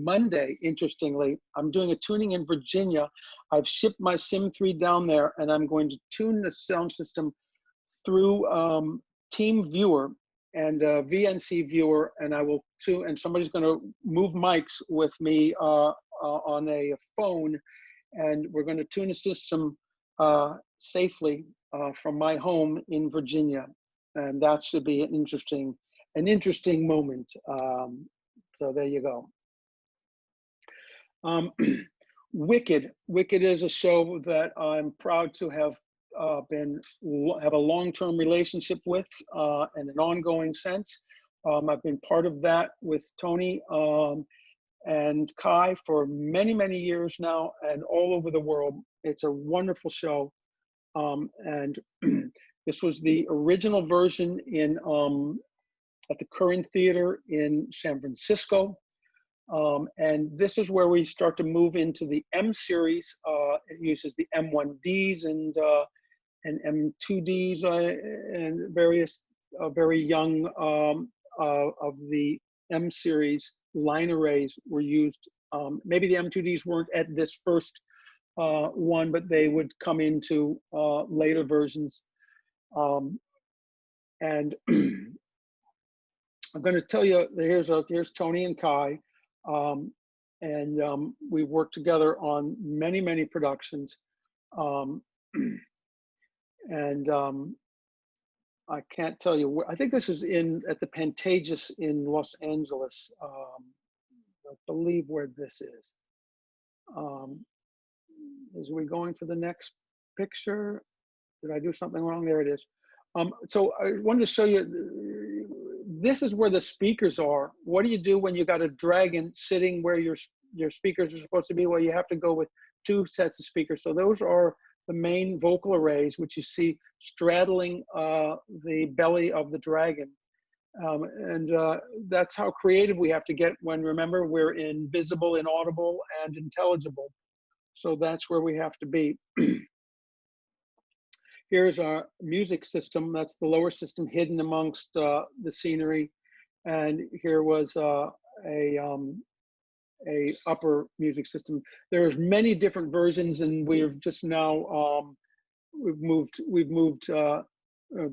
Monday. Interestingly, I'm doing a tuning in Virginia. I've shipped my Sim 3 down there, and I'm going to tune the sound system through Team Viewer and VNC Viewer, and I will tune. And somebody's going to move mics with me on a phone, and we're going to tune the system safely from my home in Virginia, and that should be an interesting moment. So there you go. Wicked is a show that I'm proud to have have a long-term relationship with and an ongoing sense. I've been part of that with Tony and Kai for many years now, and all over the world. It's a wonderful show, and this was the original version in at the Curran Theater in San Francisco. And this is where we start to move into the M series. It uses the M1Ds and M2Ds and various very young of the M series line arrays were used. Maybe the M2Ds weren't at this first one, but they would come into later versions. And I'm going to tell you, here's Tony and Kai. And we've worked together on many productions. I can't tell you where. I think this is at the Pantages in Los Angeles. I believe where this is. Is we going to the next picture? Did I do something wrong? There it is. So I wanted to show you, this is where the speakers are. What do you do when you got a dragon sitting where your speakers are supposed to be? Well, you have to go with 2 sets of speakers. So those are the main vocal arrays, which you see straddling the belly of the dragon. That's how creative we have to get when, remember, we're invisible, inaudible, and intelligible. So that's where we have to be. Here's our music system. That's the lower system hidden amongst the scenery. And here was a upper music system. There's many different versions, and we've just now we've moved. The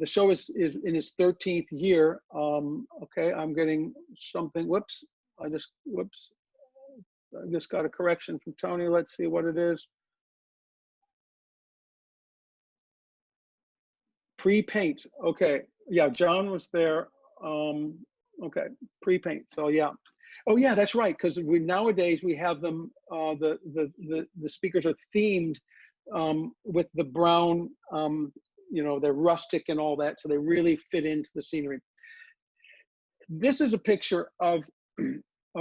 show is in its 13th year. Okay, I'm getting something. Whoops! I just got a correction from Tony. Let's see what it is. Pre-paint. Okay, yeah, John was there. Okay, pre-paint. So yeah. Oh yeah, that's right. Because nowadays we have them. The speakers are themed with the brown. They're rustic and all that, so they really fit into the scenery. This is a picture of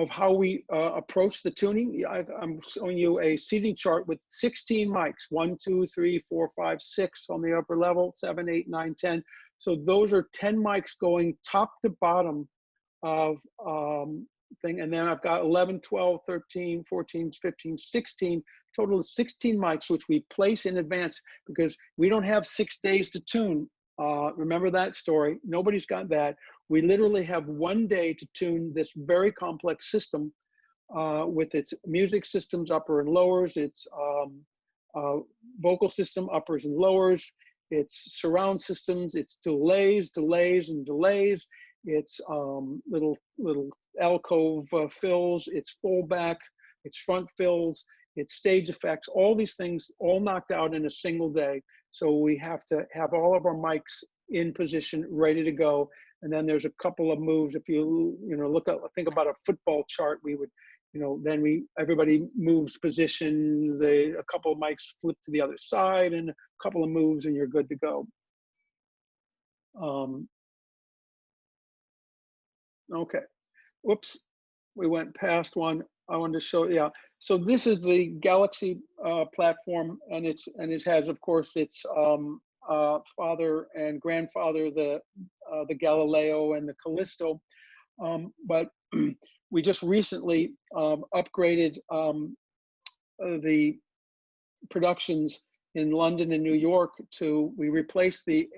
how we approach the tuning. I'm showing you a seating chart with 16 mics, 1, 2, 3, 4, 5, 6 on the upper level, 7, 8, 9, 10. So those are 10 mics going top to bottom of thing. And then I've got 11, 12, 13, 14, 15, 16, total of 16 mics, which we place in advance because we don't have 6 days to tune. Remember that story? Nobody's got that. We literally have 1 day to tune this very complex system with its music systems, upper and lowers, its vocal system, uppers and lowers, its surround systems, its delays, its little alcove fills, its fullback, its front fills, its stage effects, all these things all knocked out in a single day. So we have to have all of our mics in position, ready to go. And then there's a couple of moves. If you think about a football chart, we would, then everybody moves position. A couple of mics flip to the other side, and a couple of moves, and you're good to go. Okay. Whoops, we went past one. I wanted to show, yeah. So this is the Galaxy platform, and it has, of course, its father and grandfather, the Galileo and the Callisto. But we just recently upgraded the productions in London and New York we replaced the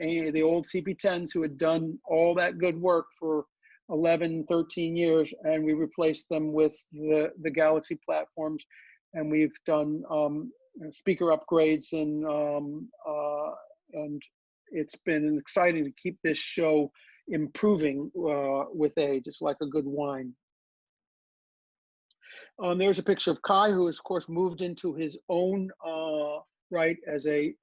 old CP10s who had done all that good work for 11, 13 years, and we replaced them with the Galaxy platforms, and we've done speaker upgrades, and it's been exciting to keep this show improving with age. It's like a good wine. There's a picture of Kai, who has, of course, moved into his own right, as a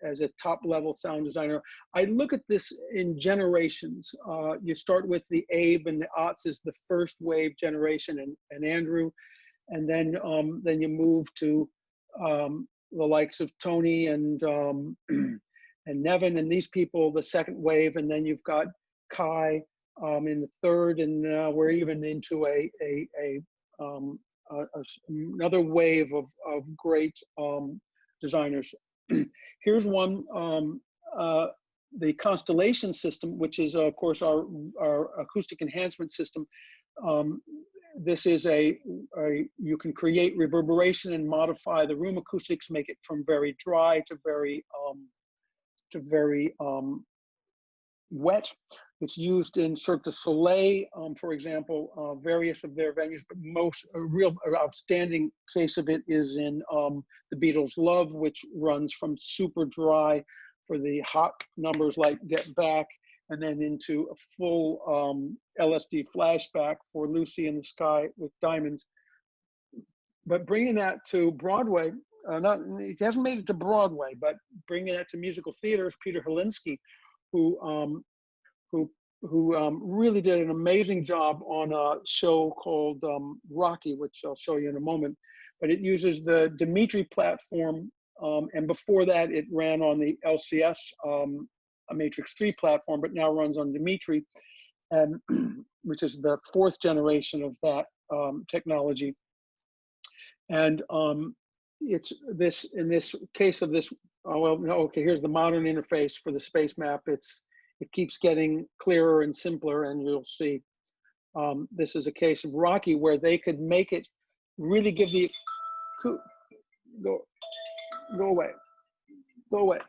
top level sound designer. I look at this in generations. You start with the Abe and the Otts is the first wave generation, and Andrew, and then you move to the likes of Tony and and Nevin and these people, the second wave, and then you've got Kai in the third, and we're even into um, another wave of great designers. Here's one, the Constellation system, which is of course our acoustic enhancement system. This is you can create reverberation and modify the room acoustics, make it from very dry to very wet. It's used in Cirque du Soleil, for example, various of their venues, but a real outstanding case of it is in the Beatles' Love, which runs from super dry for the hot numbers like Get Back, and then into a full LSD flashback for Lucy in the Sky with Diamonds. But bringing that to Broadway, it hasn't made it to Broadway, but bringing that to musical theaters, Peter Helinski, who really did an amazing job on a show called Rocky, which I'll show you in a moment. But it uses the Dimitri platform, and before that it ran on the LCS a Matrix 3 platform, but now runs on Dimitri, and which is the fourth generation of that technology. And it's this, in this case of this, well, no, okay, here's the modern interface for the space map. It keeps getting clearer and simpler, and you'll see. This is a case of Rocky where they could make it really give the, go away, go away.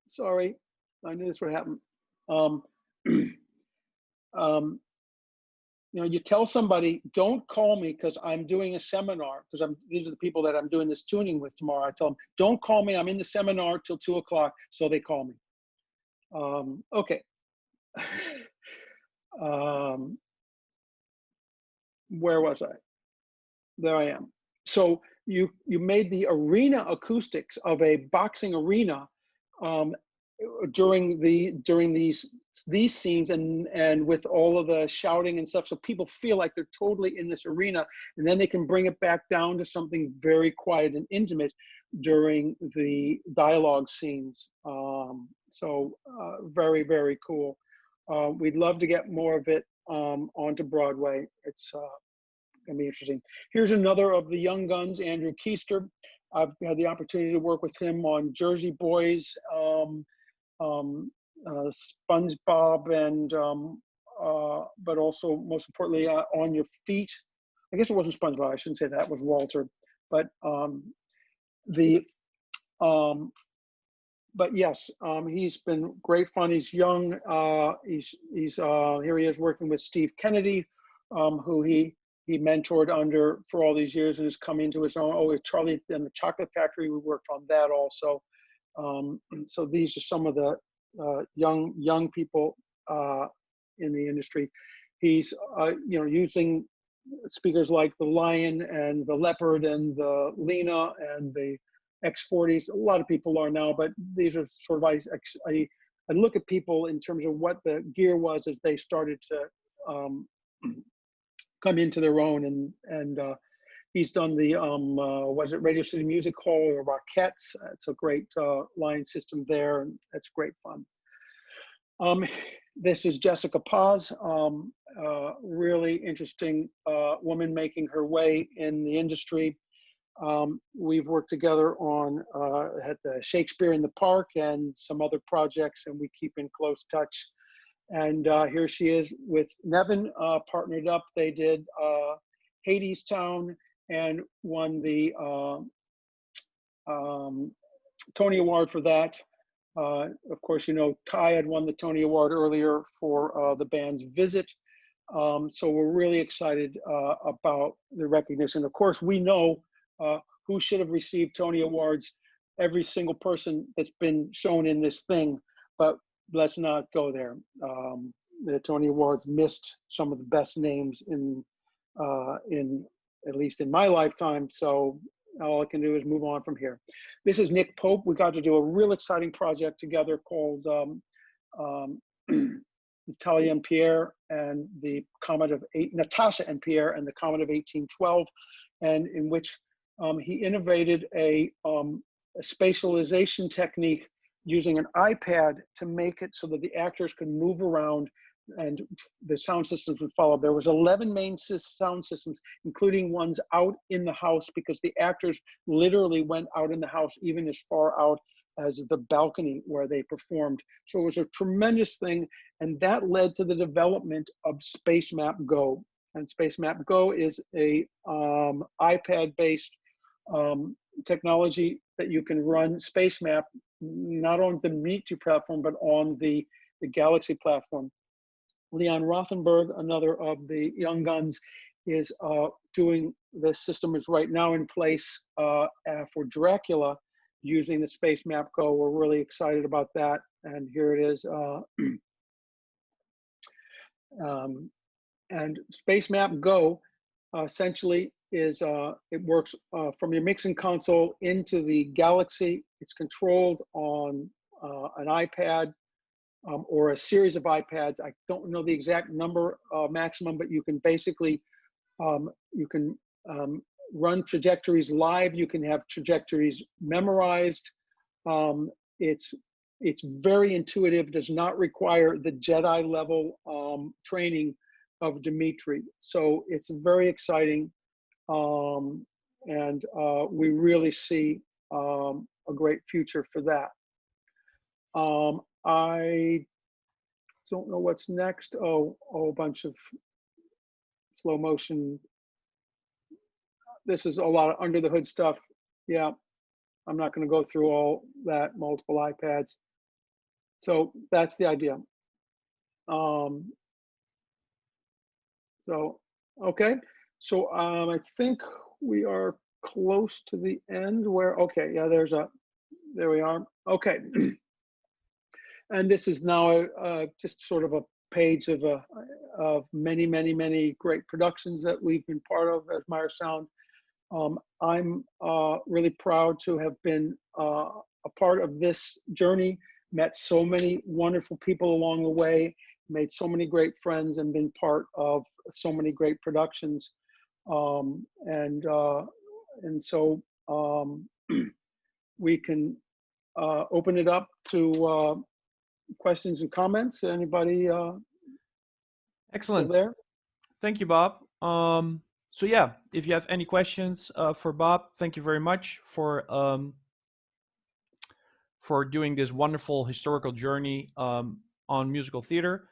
Sorry, I knew this would happen. You know, you tell somebody, don't call me because I'm doing a seminar, because these are the people that I'm doing this tuning with tomorrow. I tell them, don't call me, I'm in the seminar till 2 o'clock, so they call me. Okay. Where was I? There I am. So you made the arena acoustics of a boxing arena during these scenes, and with all of the shouting and stuff, so people feel like they're totally in this arena, and then they can bring it back down to something very quiet and intimate during the dialogue scenes. Very, very cool. We'd love to get more of it onto Broadway. It's gonna be interesting. Here's another of the young guns, Andrew Keister. I've had the opportunity to work with him on Jersey Boys, SpongeBob, and but also most importantly On Your Feet. I guess it wasn't SpongeBob, I shouldn't say that, it was Walter. But but yes, he's been great fun. He's young. He's here he is working with Steve Kennedy, who he mentored under for all these years and has come into his own. Oh, Charlie and the Chocolate Factory, we worked on that also. So these are some of the young people in the industry. He's you know, using speakers like the Lion and the Leopard and the Lena and the X40s. A lot of people are now, but these are sort of, I look at people in terms of what the gear was as they started to come into their own, and he's done the was it Radio City Music Hall or Rockettes? It's a great line system there, and that's great fun. This is Jessica Paz, really interesting woman making her way in the industry. We've worked together on at the Shakespeare in the Park and some other projects, and we keep in close touch. And here she is with Nevin, partnered up. They did Hades Town and won the Tony Award for that. Of course, you know, Kai had won the Tony Award earlier for the band's Visit. So we're really excited about the recognition. Of course, we know who should have received Tony Awards, every single person that's been shown in this thing, but let's not go there. The Tony Awards missed some of the best names in at least in my lifetime. So all I can do is move on from here. This is Nick Pope. We got to do a real exciting project together called Natalia and Pierre and the Comet of Natasha and Pierre and the Comet of 1812, and in which he innovated a spatialization technique using an iPad to make it so that the actors could move around and the sound systems would follow. There was 11 main sound systems, including ones out in the house, because the actors literally went out in the house, even as far out as the balcony where they performed. So it was a tremendous thing, and that led to the development of SpaceMap Go. And SpaceMap Go is a iPad-based technology that you can run SpaceMap not on the Dimitri platform, but on the Galaxy platform. Leon Rothenberg, another of the young guns, is doing this system is right now in place for Dracula using the SpaceMap Go. We're really excited about that. And here it is. And SpaceMap Go essentially is, it works from your mixing console into the Galaxy. It's controlled on an iPad or a series of iPads. I don't know the exact number maximum, but you can basically, you can run trajectories live. You can have trajectories memorized. It's very intuitive, does not require the Jedi level training of Dimitri. So it's very exciting. And we really see a great future for that. I don't know what's next. Oh, a bunch of slow motion. This is a lot of under the hood stuff. Yeah, I'm not going to go through all that, multiple iPads. So that's the idea. So, okay. So I think we are close to the end where, okay, yeah, there we are. Okay. And this is now just sort of a page of many, many, many great productions that we've been part of as Meyer Sound. I'm really proud to have been a part of this journey, met so many wonderful people along the way, made so many great friends, and been part of so many great productions. And so we can open it up to questions and comments. Anybody Excellent. still there? Thank you, Bob. So yeah, if you have any questions for Bob, thank you very much for doing this wonderful historical journey on musical theater.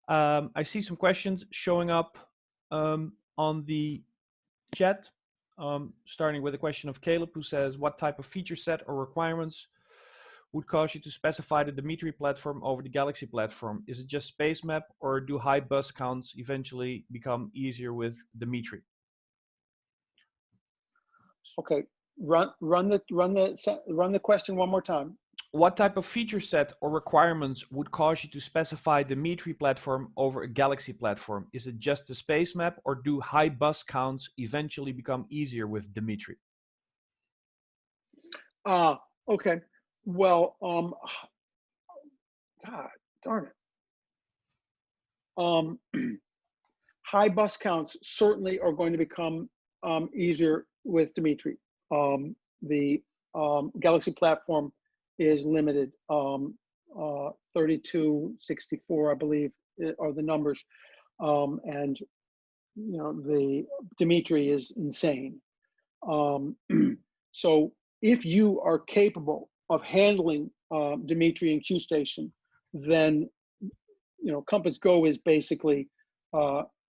I see some questions showing up on the chat, starting with a question of Caleb, who says, what type of feature set or requirements would cause you to specify the Dimitri platform over the Galaxy platform? Is it just SpaceMap, or do high bus counts eventually become easier with Dimitri? Okay, run the question one more time. What type of feature set or requirements would cause you to specify the Dimitri platform over a Galaxy platform? Is it just the SpaceMap, or do high bus counts eventually become easier with Dimitri? Okay. Well, God darn it. High bus counts certainly are going to become easier with Dimitri. The Galaxy platform is limited. 3264, I believe, are the numbers. And you know, the Dimitri is insane. So if you are capable of handling Dimitri and Q-Station, then you know Compass Go is basically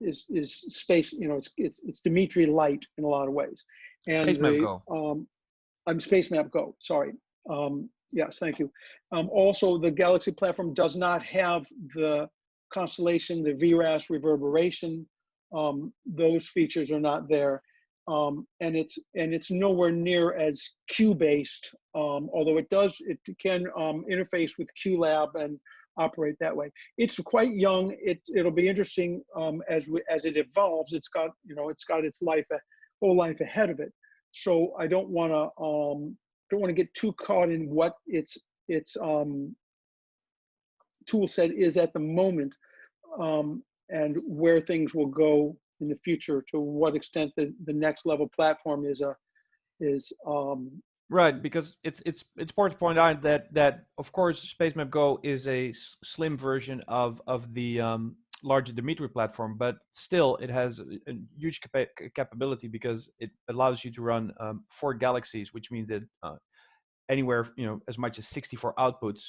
is space. You know, it's Dimitri light in a lot of ways. And SpaceMap Go. SpaceMap Go. Sorry. Yes, thank you. Also, the Galaxy platform does not have the constellation, the VRAS reverberation. Those features are not there. And it's nowhere near as Q-based, although it can interface with QLab and operate that way. It's quite young. It'll be interesting as it evolves. It's got its life whole life ahead of it. So I don't want to get too caught in what its tool set is at the moment, and where things will go in the future. To what extent the next level platform is Right, because it's important to point out that of course SpaceMap Go is a slim version of the larger Dimitri platform, but still it has a huge capability because it allows you to run 4 galaxies, which means that anywhere as much as 64 outputs,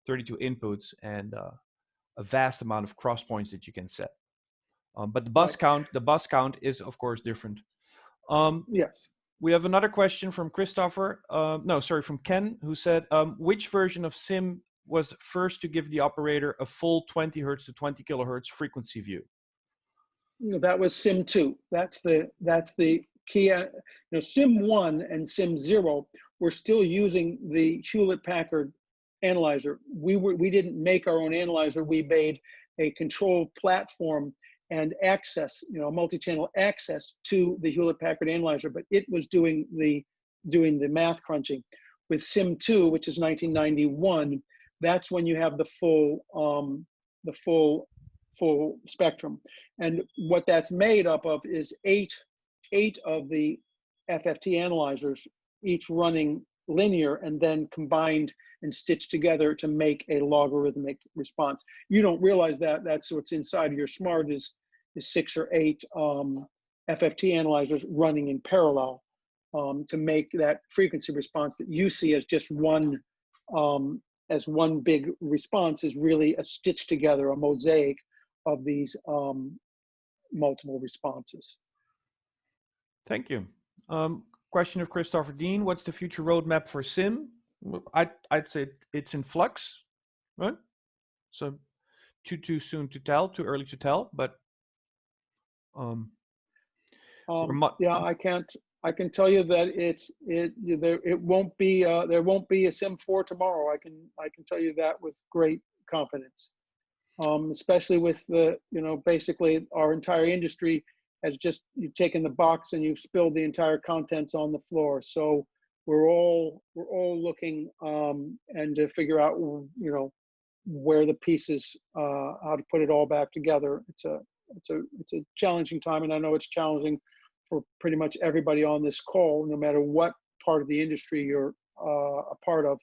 32 inputs, and a vast amount of cross points that you can set. But right. the bus count is of course different. Um, Yes. we have another question from Christopher. No, sorry, from Ken, who said, which version of Sim was first to give the operator a full 20 hertz to 20 kilohertz frequency view? No, that was Sim 2. That's the key. Sim 1 and Sim 0 we're still using the Hewlett-Packard analyzer. We didn't make our own analyzer. We made a control platform and access, multi-channel access to the Hewlett-Packard analyzer, but it was doing the math crunching. With Sim 2, which is 1991, that's when you have the full spectrum. And what that's made up of is eight of the FFT analyzers, each running linear and then combined and stitched together to make a logarithmic response. You don't realize that. That's what's inside of your smart is 6 or 8 FFT analyzers running in parallel to make that frequency response that you see as just one big response is really a stitched together, a mosaic of these multiple responses. Thank you. Question of Christopher Dean: what's the future roadmap for Sim? I'd say it's in flux, right? So too soon to tell, too early to tell, but yeah, I can tell you that it won't be there won't be a Sim 4 tomorrow. I can tell you that with great confidence. Especially with basically our entire industry has just you've taken the box and you've spilled the entire contents on the floor. So we're all looking and to figure out where the pieces, how to put it all back together. It's a challenging time, and I know it's challenging for pretty much everybody on this call, no matter what part of the industry you're a part of.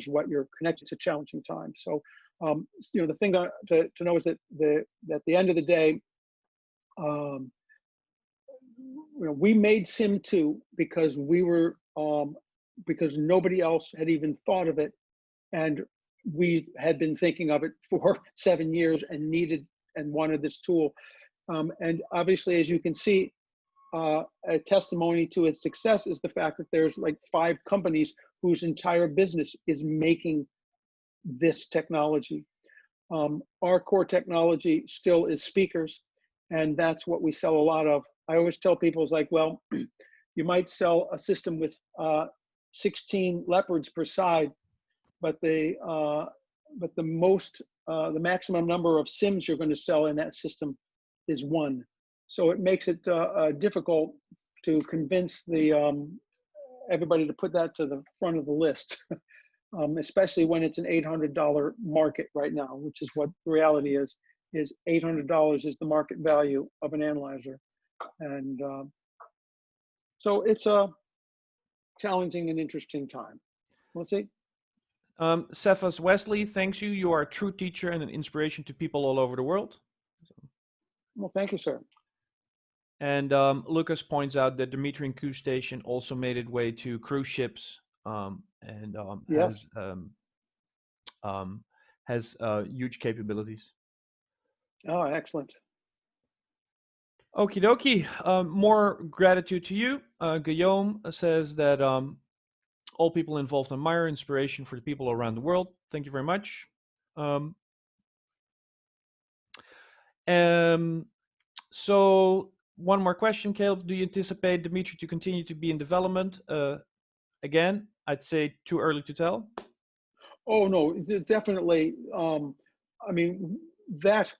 What you're connected to, challenging time. So the thing to know is that at the end of the day, we made Sim 2 because we were because nobody else had even thought of it, and we had been thinking of it for 7 years and needed and wanted this tool. And obviously, as you can see, a testimony to its success is the fact that there's like 5 companies whose entire business is making this technology. Our core technology still is speakers, and that's what we sell a lot of. I always tell people, it's like, well, you might sell a system with 16 leopards per side, but the maximum number of Sims you're going to sell in that system is 1. So it makes it difficult to convince everybody to put that to the front of the list, especially when it's an $800 market right now, which is what the reality is $800 is the market value of an analyzer. And so it's a challenging and interesting time. We'll see. Cephas Wesley thanks you. You are a true teacher and an inspiration to people all over the world. Well, thank you, sir. And Lucas points out that Dimitri Q station also made its way to cruise ships and yes. has huge capabilities. Oh, excellent. Okie dokie. More gratitude to you. Guillaume says that all people involved in Meyer, inspiration for the people around the world. Thank you very much. So one more question, Caleb. Do you anticipate Dimitri to continue to be in development? Again, I'd say too early to tell. Oh no, definitely. I mean, that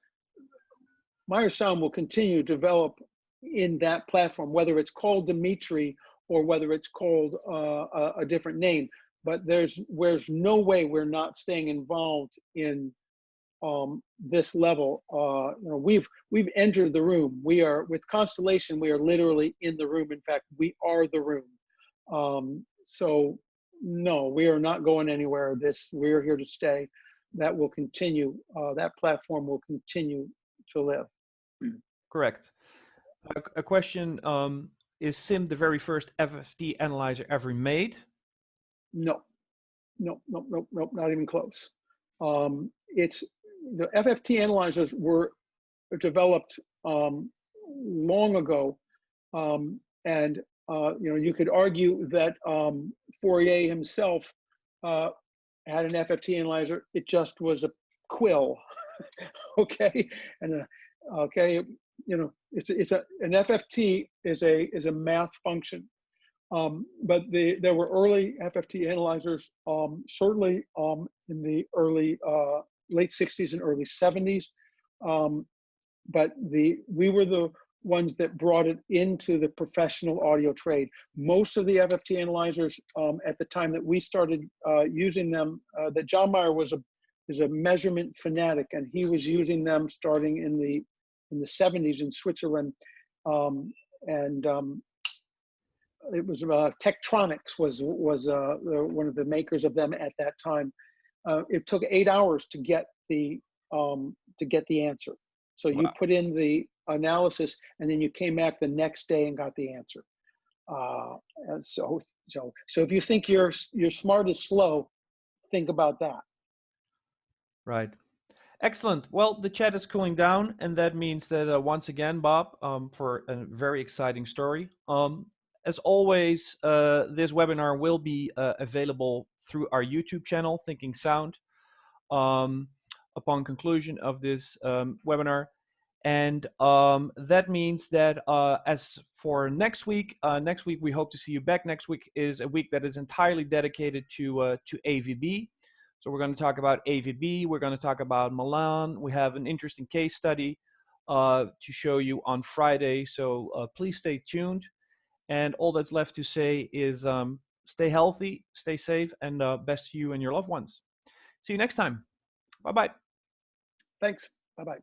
Meyer Sound will continue to develop in that platform, whether it's called Dimitri or whether it's called a different name. But there's no way we're not staying involved in this level. We've entered the room. We are with Constellation. We are literally in the room. In fact, we are the room. So no, we are not going anywhere. We're here to stay. That will continue. That platform will continue to live. Correct. A question: is SIM the very first FFT analyzer ever made? No, not even close. It's the FFT analyzers were developed long ago, and you could argue that Fourier himself had an FFT analyzer. It just was a quill, okay, and okay, an FFT is a math function. But there were early FFT analyzers, certainly in the late 60s and early 70s. But we were the ones that brought it into the professional audio trade. Most of the FFT analyzers at the time that we started using them, that John Meyer is a measurement fanatic, and he was using them starting in the 70s in Switzerland, it was Tektronix was one of the makers of them at that time. It took 8 hours to get the answer. So you put in the analysis, and then you came back the next day and got the answer. And so if you think your smart is slow, think about that. Right. Excellent. Well, the chat is cooling down, and that means that once again, Bob, for a very exciting story. As always, this webinar will be available through our YouTube channel, Thinking Sound, upon conclusion of this webinar. And that means that as for next week we hope to see you back. Next week is a week that is entirely dedicated to AVB. So we're going to talk about AVB. We're going to talk about Milan. We have an interesting case study to show you on Friday. So please stay tuned. And all that's left to say is stay healthy, stay safe, and best to you and your loved ones. See you next time. Bye-bye. Thanks. Bye-bye.